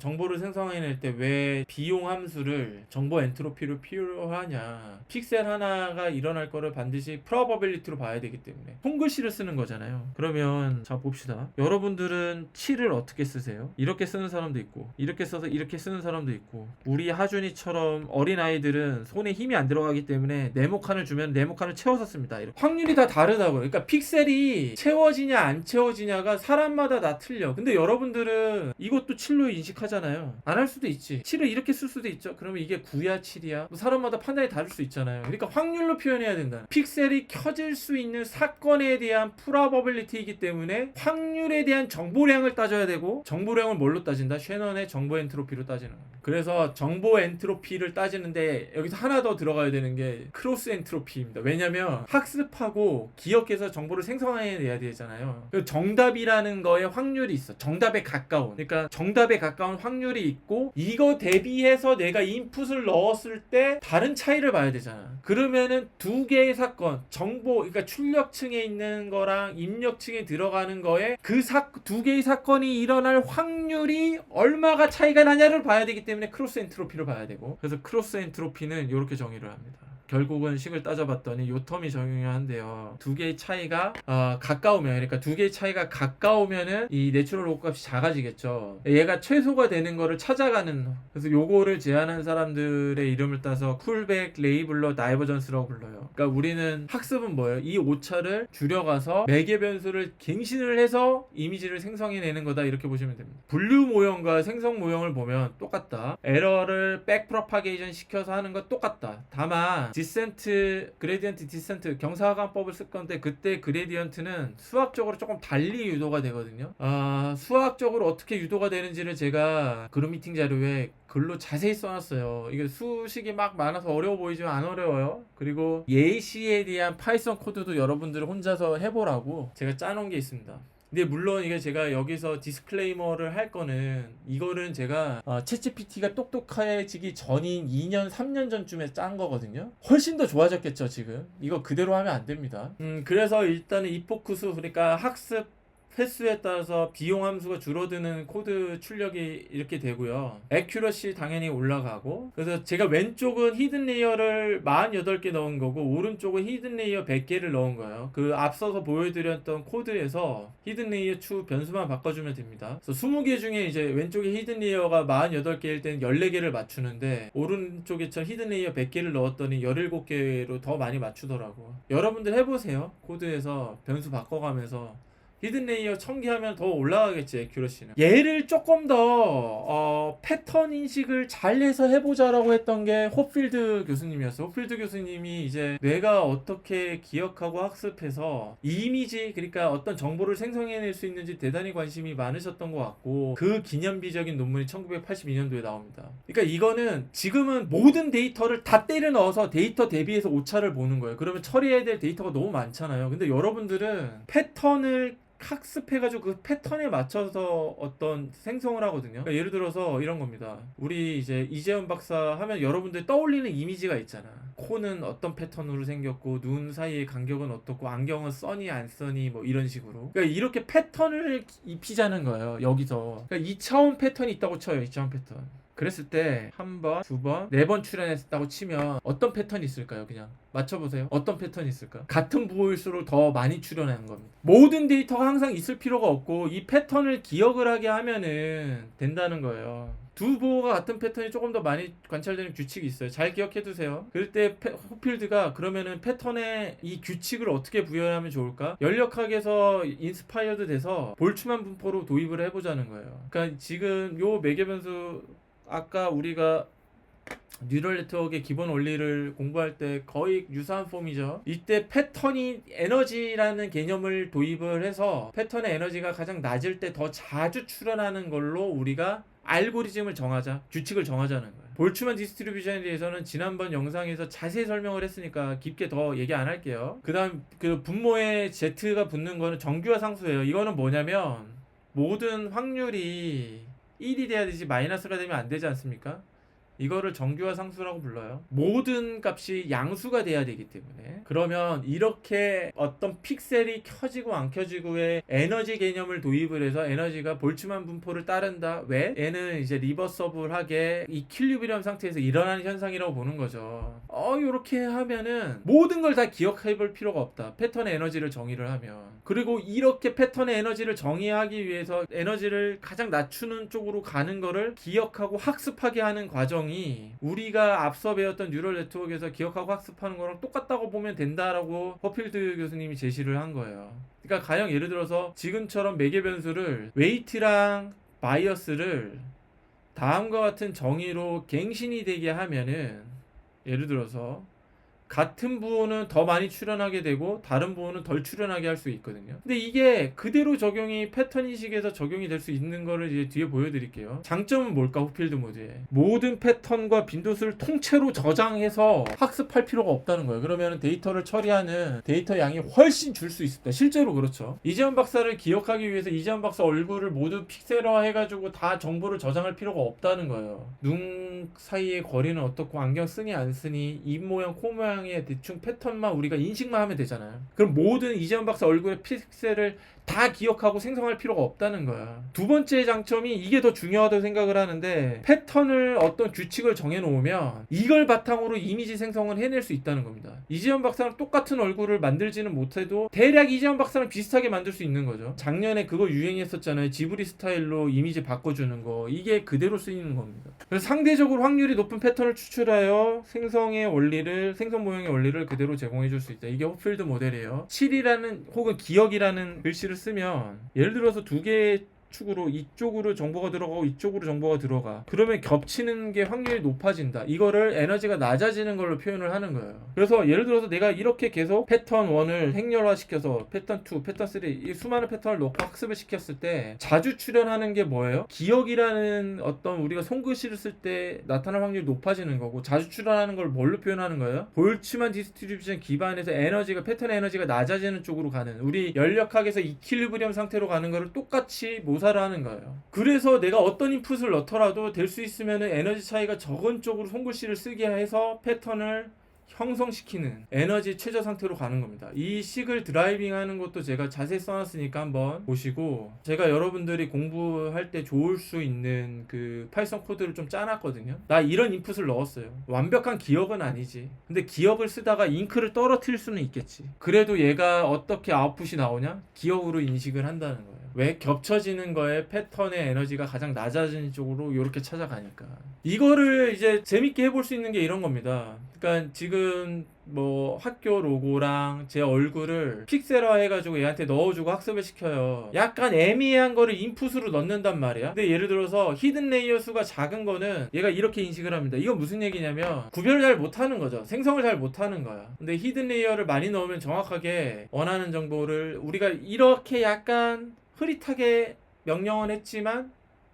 정보를 생성해낼 때 왜 비용 함수를, 정보 엔트로피를 필요하냐. 픽셀 하나가 일어날 거를 반드시 프로버빌리티로 봐야 되기 때문에 손글씨를 쓰는 거잖아요. 그러면 자 봅시다. 여러분들은 7을 어떻게 쓰세요? 이렇게 쓰는 사람도 있고, 이렇게 써서 이렇게 쓰는 사람도 있고, 우리 하준이처럼 어린아이들은 손에 힘이 안 들어가기 때문에 네모칸을 주면 네모칸을 채워서 씁니다. 이렇게. 확률이 다 다르다고요. 그러니까 픽셀이 채워지냐 안 채워지냐가 사람마다 다 틀려. 근데 여러분들은 이것도 7로 인식하잖아요. 안 할 수도 있지. 7을 이렇게 쓸 수도 있죠. 그러면 이게 9야 7이야, 뭐 사람마다 판단이 다를 수 있잖아요. 그러니까 확률로 표현해야 된다. 픽셀이 켜질 수 있는 사건에 대한 프로버빌리티이기 때문에 확률에 대한 정보량을 따져야 되고, 정보량을 뭘로 따진다? 셰넌의 정보 엔트로피로 따지는 겁니다. 그래서 정보 엔트로피를 따지는데 여기서 하나 더 들어가야 되는 게 크로스 엔트로피입니다. 왜냐면 학습하고 기억해서 정보를 생성해내야 되잖아요. 정답이라는 거에 확률이 있어. 정답에 가까운. 그러니까 정답에 가까운 확률이 있고 이거 대비해서 내가 인풋을 넣었을 때 다른 차이를 봐야 되잖아. 그러면은 두 개의 사건, 정보, 그러니까 출력층에 있는 거랑 입력층에 들어가는 거에 그 두 개의 사건이 일어날 확률이 얼마가 차이가 나냐를 봐야 되기 때문에 크로스 엔트로피를 봐야 되고, 그래서 크로스 엔트로피는 이렇게 정의를 합니다. 결국은 식을 따져봤더니 요 텀이 중요한데요. 두 개의 차이가 가까우면, 그러니까 두 개의 차이가 가까우면은 이 내추럴 로그 값이 작아지겠죠. 얘가 최소가 되는 거를 찾아가는, 그래서 요거를 제안한 사람들의 이름을 따서 쿨백, 레이블러, 다이버전스라고 불러요. 그러니까 우리는 학습은 뭐예요? 이 오차를 줄여가서 매개 변수를 갱신을 해서 이미지를 생성해내는 거다, 이렇게 보시면 됩니다. 분류 모형과 생성 모형을 보면 똑같다. 에러를 백 프로파게이션 시켜서 하는 거 똑같다. 다만 디센트, 그레디언트, 디센트 경사관법을 쓸 건데 그때 그레디언트는 수학적으로 조금 달리 유도가 되거든요. 수학적으로 어떻게 유도가 되는지를 제가 그룹 미팅 자료에 글로 자세히 써놨어요. 이게 수식이 막 많아서 어려워 보이지만 안 어려워요. 그리고 예시에 대한 파이썬 코드도 여러분들 혼자서 해보라고 제가 짜놓은 게 있습니다. 근데 물론 이게 제가 여기서 디스클레이머를 할 거는, 이거는 제가 챗GPT가 똑똑해지기 전인 2년 3년 전쯤에 짠 거거든요. 훨씬 더 좋아졌겠죠. 지금 이거 그대로 하면 안 됩니다. 그래서 일단은 이포크수, 그러니까 학습 횟수에 따라서 비용 함수가 줄어드는 코드 출력이 이렇게 되고요. 애큐러시 당연히 올라가고, 그래서 제가 왼쪽은 히든 레이어를 48개 넣은 거고 오른쪽은 히든 레이어 100개를 넣은 거예요. 그 앞서서 보여드렸던 코드에서 히든 레이어 추 변수만 바꿔주면 됩니다. 그래서 20개 중에 이제 왼쪽에 히든 레이어가 48개일 때는 14개를 맞추는데 오른쪽에처럼 히든 레이어 100개를 넣었더니 17개로 더 많이 맞추더라고. 여러분들 해보세요. 코드에서 변수 바꿔가면서 히든 레이어 1000개 하면 더 올라가겠지, 애큐러시는. 얘를 조금 더 패턴 인식을 잘해서 해보자라고 했던 게 호필드 교수님이었어요. 호필드 교수님이 이제 뇌가 어떻게 기억하고 학습해서 이미지, 그러니까 어떤 정보를 생성해낼 수 있는지 대단히 관심이 많으셨던 것 같고, 그 기념비적인 논문이 1982년도에 나옵니다. 그러니까 이거는 지금은 모든 데이터를 다 때려 넣어서 데이터 대비해서 오차를 보는 거예요. 그러면 처리해야 될 데이터가 너무 많잖아요. 근데 여러분들은 패턴을 학습해가지고 그 패턴에 맞춰서 어떤 생성을 하거든요. 그러니까 예를 들어서 이런 겁니다. 우리 이제 이재현 박사 하면 여러분들 떠올리는 이미지가 있잖아. 코는 어떤 패턴으로 생겼고 눈 사이의 간격은 어떻고 안경은 써니 안 써니 뭐 이런 식으로. 그러니까 이렇게 패턴을 입히자는 거예요. 여기서. 그러니까 2차원 패턴이 있다고 쳐요. 2차원 패턴. 그랬을 때 한 번, 두 번, 네 번 출연했다고 치면 어떤 패턴이 있을까요? 그냥 맞춰보세요. 어떤 패턴이 있을까? 같은 부호일수록 더 많이 출연하는 겁니다. 모든 데이터가 항상 있을 필요가 없고 이 패턴을 기억을 하게 하면은 된다는 거예요. 두 부호가 같은 패턴이 조금 더 많이 관찰되는 규칙이 있어요. 잘 기억해 두세요. 그럴 때 호필드가 그러면은 패턴에 이 규칙을 어떻게 부여하면 좋을까? 연력학에서 인스파이어드 돼서 볼츠만 분포로 도입을 해보자는 거예요. 그러니까 지금 요 매개변수, 아까 우리가 뉴럴 네트워크의 기본 원리를 공부할 때 거의 유사한 폼이죠. 이때 패턴이 에너지라는 개념을 도입을 해서 패턴의 에너지가 가장 낮을 때 더 자주 출현하는 걸로 우리가 알고리즘을 정하자, 규칙을 정하자는 거예요. 볼츠만 디스트리뷰션에 대해서는 지난번 영상에서 자세히 설명을 했으니까 깊게 더 얘기 안 할게요. 그 다음 그 분모에 Z가 붙는 거는 정규화 상수예요. 이거는 뭐냐면 모든 확률이 1이 돼야 되지 마이너스가 되면 안 되지 않습니까? 이거를 정규화 상수라고 불러요. 모든 값이 양수가 돼야 되기 때문에. 그러면 이렇게 어떤 픽셀이 켜지고 안 켜지고의 에너지 개념을 도입을 해서 에너지가 볼츠만 분포를 따른다. 왜? 얘는 이제 리버서블하게 이퀄리브리엄 상태에서 일어나는 현상이라고 보는 거죠. 요렇게 하면은 모든 걸 다 기억해 볼 필요가 없다. 패턴의 에너지를 정의를 하면. 그리고 이렇게 패턴의 에너지를 정의하기 위해서 에너지를 가장 낮추는 쪽으로 가는 거를 기억하고 학습하게 하는 과정이 우리가 앞서 배웠던 뉴럴 네트워크에서 기억하고 학습하는 거랑 똑같다고 보면 된다라고 허필드 교수님이 제시를 한 거예요. 그러니까 가령 예를 들어서 지금처럼 매개 변수를 웨이트랑 바이어스를 다음과 같은 정의로 갱신이 되게 하면은, 예를 들어서 같은 부호는 더 많이 출현하게 되고 다른 부호는 덜 출현하게 할 수 있거든요. 근데 이게 그대로 적용이 패턴 인식에서 적용이 될 수 있는 거를 이제 뒤에 보여드릴게요. 장점은 뭘까? 호필드 모드에 모든 패턴과 빈도수를 통째로 저장해서 학습할 필요가 없다는 거예요. 그러면 데이터를 처리하는 데이터 양이 훨씬 줄 수 있습니다. 실제로 그렇죠. 이재원 박사를 기억하기 위해서 이재원 박사 얼굴을 모두 픽셀화 해가지고 다 정보를 저장할 필요가 없다는 거예요. 눈 사이의 거리는 어떻고 안경 쓰니 안 쓰니 입 모양 코 모양의 대충 패턴만 우리가 인식만 하면 되잖아요. 그럼 모든 이재원 박사 얼굴의 픽셀을 다 기억하고 생성할 필요가 없다는 거야. 두 번째 장점이 이게 더 중요하다고 생각을 하는데 패턴을 어떤 규칙을 정해놓으면 이걸 바탕으로 이미지 생성을 해낼 수 있다는 겁니다. 이재원 박사랑 똑같은 얼굴을 만들지는 못해도 대략 이재원 박사랑 비슷하게 만들 수 있는 거죠. 작년에 그거 유행했었잖아요. 지브리 스타일로 이미지 바꿔주는 거. 이게 그대로 쓰이는 겁니다. 그래서 상대적으로 확률이 높은 패턴을 추출하여 생성 모형의 원리를 그대로 제공해 줄 수 있다. 이게 호필드 모델이에요. 7이라는 혹은 기억이라는 글씨를 쓰면 예를 들어서 두 개의 축으로 이쪽으로 정보가 들어가고 이쪽으로 정보가 들어가. 그러면 겹치는 게 확률이 높아진다. 이거를 에너지가 낮아지는 걸로 표현을 하는 거예요. 그래서 예를 들어서 내가 이렇게 계속 패턴 1을 행렬화시켜서 패턴 2, 패턴 3 이 수많은 패턴을 넣고 학습을 시켰을 때 자주 출현하는 게 뭐예요? 기억이라는 어떤 우리가 손글씨를 쓸 때 나타날 확률이 높아지는 거고 자주 출현하는 걸 뭘로 표현하는 거예요? 볼츠만 디스트리뷰션 기반에서 패턴의 에너지가 낮아지는 쪽으로 가는 우리 연력학에서 이퀄리브리엄 상태로 가는 거를 똑같이 모사를 하는 거예요. 그래서 내가 어떤 인풋을 넣더라도 될 수 있으면 에너지 차이가 적은 쪽으로 손글씨를 쓰게 해서 패턴을 형성시키는 에너지 최저 상태로 가는 겁니다. 이 식을 드라이빙 하는 것도 제가 자세히 써놨으니까 한번 보시고 제가 여러분들이 공부할 때 좋을 수 있는 그 파이썬 코드를 좀 짜놨거든요. 나 이런 인풋을 넣었어요. 완벽한 기억은 아니지. 근데 기억을 쓰다가 잉크를 떨어뜨릴 수는 있겠지. 그래도 얘가 어떻게 아웃풋이 나오냐? 기억으로 인식을 한다는 거예요. 왜? 겹쳐지는 거에 패턴의 에너지가 가장 낮아지는 쪽으로 이렇게 찾아가니까. 이거를 이제 재밌게 해볼 수 있는 게 이런 겁니다. 그러니까 지금 뭐 학교 로고랑 제 얼굴을 픽셀화 해가지고 얘한테 넣어주고 학습을 시켜요. 약간 애매한 거를 인풋으로 넣는단 말이야. 근데 예를 들어서 히든 레이어 수가 작은 거는 얘가 이렇게 인식을 합니다. 이건 무슨 얘기냐면 구별을 잘 못하는 거죠. 생성을 잘 못하는 거야. 근데 히든 레이어를 많이 넣으면 정확하게 원하는 정보를 우리가 이렇게 약간 흐릿하게 명령은 했지만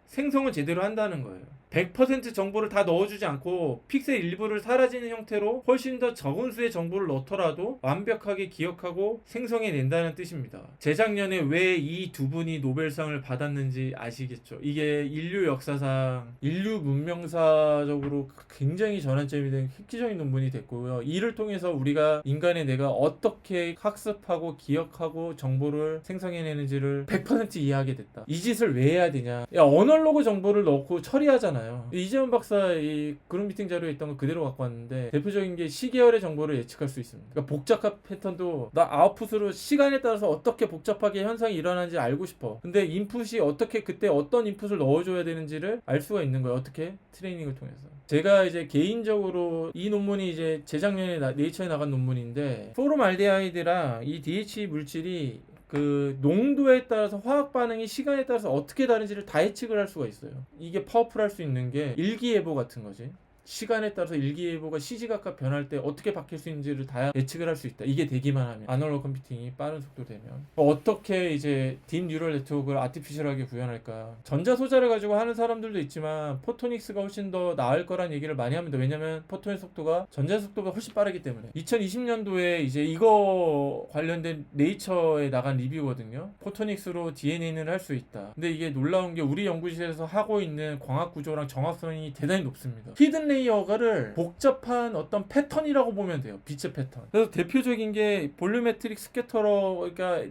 생성을 제대로 한다는 거예요. 100% 정보를 다 넣어주지 않고 픽셀 일부를 사라지는 형태로 훨씬 더 적은 수의 정보를 넣더라도 완벽하게 기억하고 생성해낸다는 뜻입니다. 재작년에 왜 이 두 분이 노벨상을 받았는지 아시겠죠? 이게 인류 역사상 인류 문명사적으로 굉장히 전환점이 된 획기적인 논문이 됐고요. 이를 통해서 우리가 인간의 뇌가 어떻게 학습하고 기억하고 정보를 생성해내는지를 100% 이해하게 됐다. 이 짓을 왜 해야 되냐? 야, 어널로그 정보를 넣고 처리하잖아. 이재원 박사 이 그룹 미팅 자료에 있던 거 그대로 갖고 왔는데 대표적인 게 시계열의 정보를 예측할 수 있습니다. 그러니까 복잡한 패턴도 나 아웃풋으로 시간에 따라서 어떻게 복잡하게 현상이 일어나는지 알고 싶어. 근데 인풋이 어떻게 그때 어떤 인풋을 넣어줘야 되는지를 알 수가 있는 거예요. 어떻게? 트레이닝을 통해서. 제가 이제 개인적으로 이 논문이 이제 재작년에 네이처에 나간 논문인데 포름알데하이드랑 이 DHE 물질이 그 농도에 따라서 화학 반응이 시간에 따라서 어떻게 다른지를 다 예측을 할 수가 있어요. 이게 파워풀할 수 있는 게 일기예보 같은 거지. 시간에 따라서 일기예보가 시시각각 변할 때 어떻게 바뀔 수 있는지를 다 예측을 할 수 있다. 이게 되기만 하면 아날로그 컴퓨팅이 빠른 속도 되면 어떻게 이제 딥 뉴럴 네트워크를 아티피셜하게 구현할까. 전자소자를 가지고 하는 사람들도 있지만 포토닉스가 훨씬 더 나을 거란 얘기를 많이 합니다. 왜냐면 포톤의 속도가 전자 속도가 훨씬 빠르기 때문에. 2020년도에 이제 이거 관련된 네이처에 나간 리뷰거든요. 포토닉스로 DNA는 할 수 있다. 근데 이게 놀라운 게 우리 연구실에서 하고 있는 광학 구조랑 정확성이 대단히 높습니다. 히든 레이어를 복잡한 어떤 패턴이라고 보면 돼요. 빛의 패턴. 그래서 대표적인 게 볼륨메트릭 스캐터러, 그러니까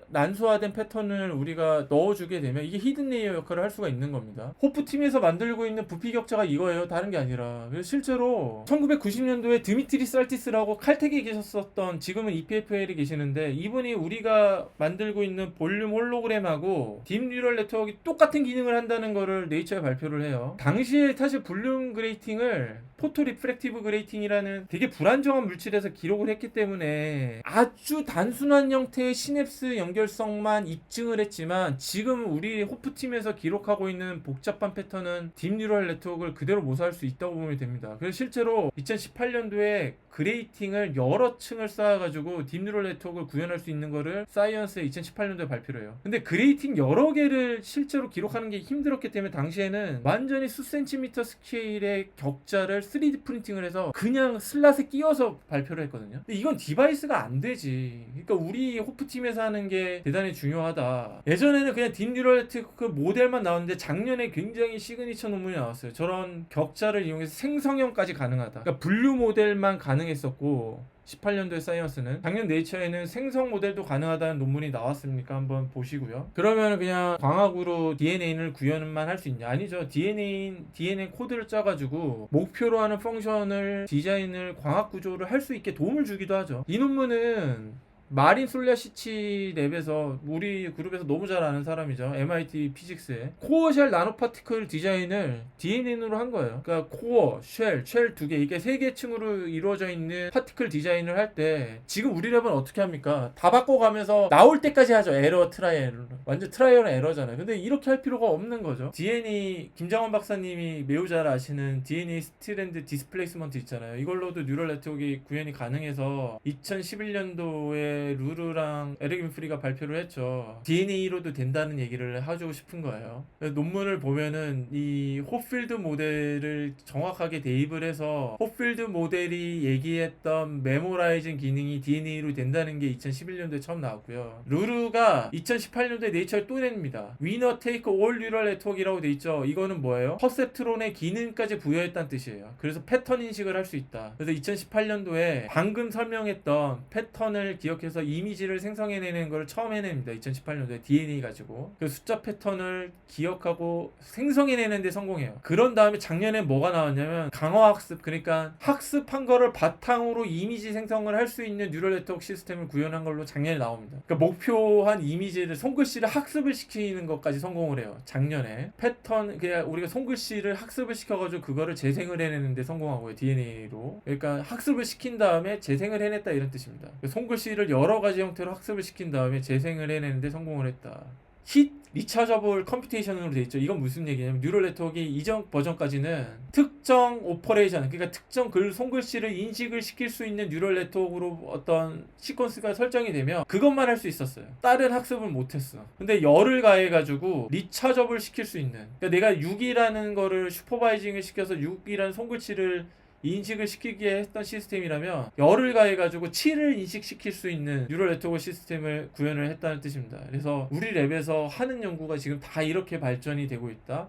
난소화된 패턴을 우리가 넣어주게 되면 이게 히든 레이어 역할을 할 수가 있는 겁니다. 호프 팀에서 만들고 있는 부피 격자가 이거예요. 다른 게 아니라. 그래서 실제로 1990년도에 드미트리 살티스라고 칼텍에 계셨었던, 지금은 EPFL에 계시는데, 이분이 우리가 만들고 있는 볼륨 홀로그램하고 딥 뉴럴 네트워크가 똑같은 기능을 한다는 거를 네이처에 발표를 해요. 당시에 사실 볼륨 그레이팅을 포토 리프렉티브 그레이팅이라는 되게 불안정한 물질에서 기록을 했기 때문에 아주 단순한 형태의 시냅스 연결성만 입증을 했지만, 지금 우리 호프팀에서 기록하고 있는 복잡한 패턴은 딥 뉴럴 네트워크를 그대로 모사할 수 있다고 보면 됩니다. 그래서 실제로 2018년도에 그레이팅을 여러 층을 쌓아가지고 딥뉴럴 네트워크를 구현할 수 있는 거를 사이언스에 2018년도에 발표를 해요. 근데 그레이팅 여러 개를 실제로 기록하는 게 힘들었기 때문에 당시에는 완전히 수센티미터 스케일의 격자를 3D 프린팅을 해서 그냥 슬롯에 끼워서 발표를 했거든요. 근데 이건 디바이스가 안 되지. 그러니까 우리 호프팀에서 하는 게 대단히 중요하다. 예전에는 그냥 딥뉴럴 네트워크 모델만 나왔는데 작년에 굉장히 시그니처 논문이 나왔어요. 저런 격자를 이용해서 생성형까지 가능하다. 그러니까 분류 모델만 가능했었고 18년도에 사이언스는, 작년 네이처에는 생성 모델도 가능하다는 논문이 나왔으니까 한번 보시고요. 그러면 그냥 광학으로 DNA를 구현만 할 수 있냐? 아니죠. DNA 코드를 짜가지고 목표로 하는 펑션을 디자인을 광학 구조를 할 수 있게 도움을 주기도 하죠. 이 논문은 마린 솔랴시치 랩에서 우리 그룹에서 너무 잘 아는 사람이죠. MIT 피직스에 코어 쉘 나노 파티클 디자인을 DNN으로 한 거예요. 그러니까 코어, 쉘 2개, 이게 3개 층으로 이루어져 있는 파티클 디자인을 할 때 지금 우리 랩은 어떻게 합니까? 다 바꿔가면서 나올 때까지 하죠. 에러 트라이얼. 완전 트라이얼은 에러잖아요. 근데 이렇게 할 필요가 없는 거죠. DNA 김장원 박사님이 매우 잘 아시는 DNA 스트랜드 디스플레이스먼트 있잖아요. 이걸로도 뉴럴 네트워크 구현이 가능해서 2011년도에 루르랑 에릭 윈프리가 발표를 했죠. DNA로도 된다는 얘기를 해주고 싶은 거예요. 논문을 보면은 이 호필드 모델을 정확하게 대입을 해서 호필드 모델이 얘기했던 메모라이징 기능이 DNA로 된다는 게 2011년도에 처음 나왔고요. 루르가 2018년도에 네이처에 또 냅니다. 위너 테이크 올 뉴럴 네트워크라고 돼 있죠. 이거는 뭐예요? 퍼셉트론의 기능까지 부여했다는 뜻이에요. 그래서 패턴 인식을 할 수 있다. 그래서 2018년도에 방금 설명했던 패턴을 기억해서 이미지를 생성해내는 걸 처음 해냅니다. 2018년도에 DNA 가지고 그 숫자 패턴을 기억하고 생성해내는 데 성공해요. 그런 다음에 작년에 뭐가 나왔냐면 강화학습, 그러니까 학습한 거를 바탕으로 이미지 생성을 할 수 있는 뉴럴 네트워크 시스템을 구현한 걸로 작년에 나옵니다. 그러니까 목표한 이미지를, 손글씨를 학습을 시키는 것까지 성공을 해요. 작년에 패턴, 그냥 우리가 손글씨를 학습을 시켜가지고 그거를 재생을 해내는데 성공하고요. DNA로. 그러니까 학습을 시킨 다음에 재생을 해냈다 이런 뜻입니다. 손글씨를 여러 가지 형태로 학습을 시킨 다음에 재생을 해내는데 성공을 했다. 힛 리차저블 컴퓨테이션으로 돼 있죠. 이건 무슨 얘기냐면 뉴럴 네트워크 이전 버전까지는 특정 오퍼레이션, 그러니까 특정 손글씨를 인식을 시킬 수 있는 뉴럴 네트워크로 어떤 시퀀스가 설정이 되면 그것만 할 수 있었어요. 다른 학습을 못했어. 근데 열을 가해가지고 리차저블 시킬 수 있는, 그러니까 내가 6이라는 거를 슈퍼바이징을 시켜서 6이라는 손글씨를 인식을 시키게 했던 시스템이라면 열을 가해가지고 7을 인식시킬 수 있는 뉴럴 네트워크 시스템을 구현을 했다는 뜻입니다. 그래서 우리 랩에서 하는 연구가 지금 다 이렇게 발전이 되고 있다.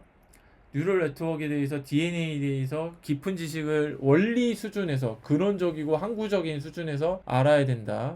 뉴럴 네트워크에 대해서, DNA에 대해서 깊은 지식을 원리 수준에서, 근원적이고 항구적인 수준에서 알아야 된다.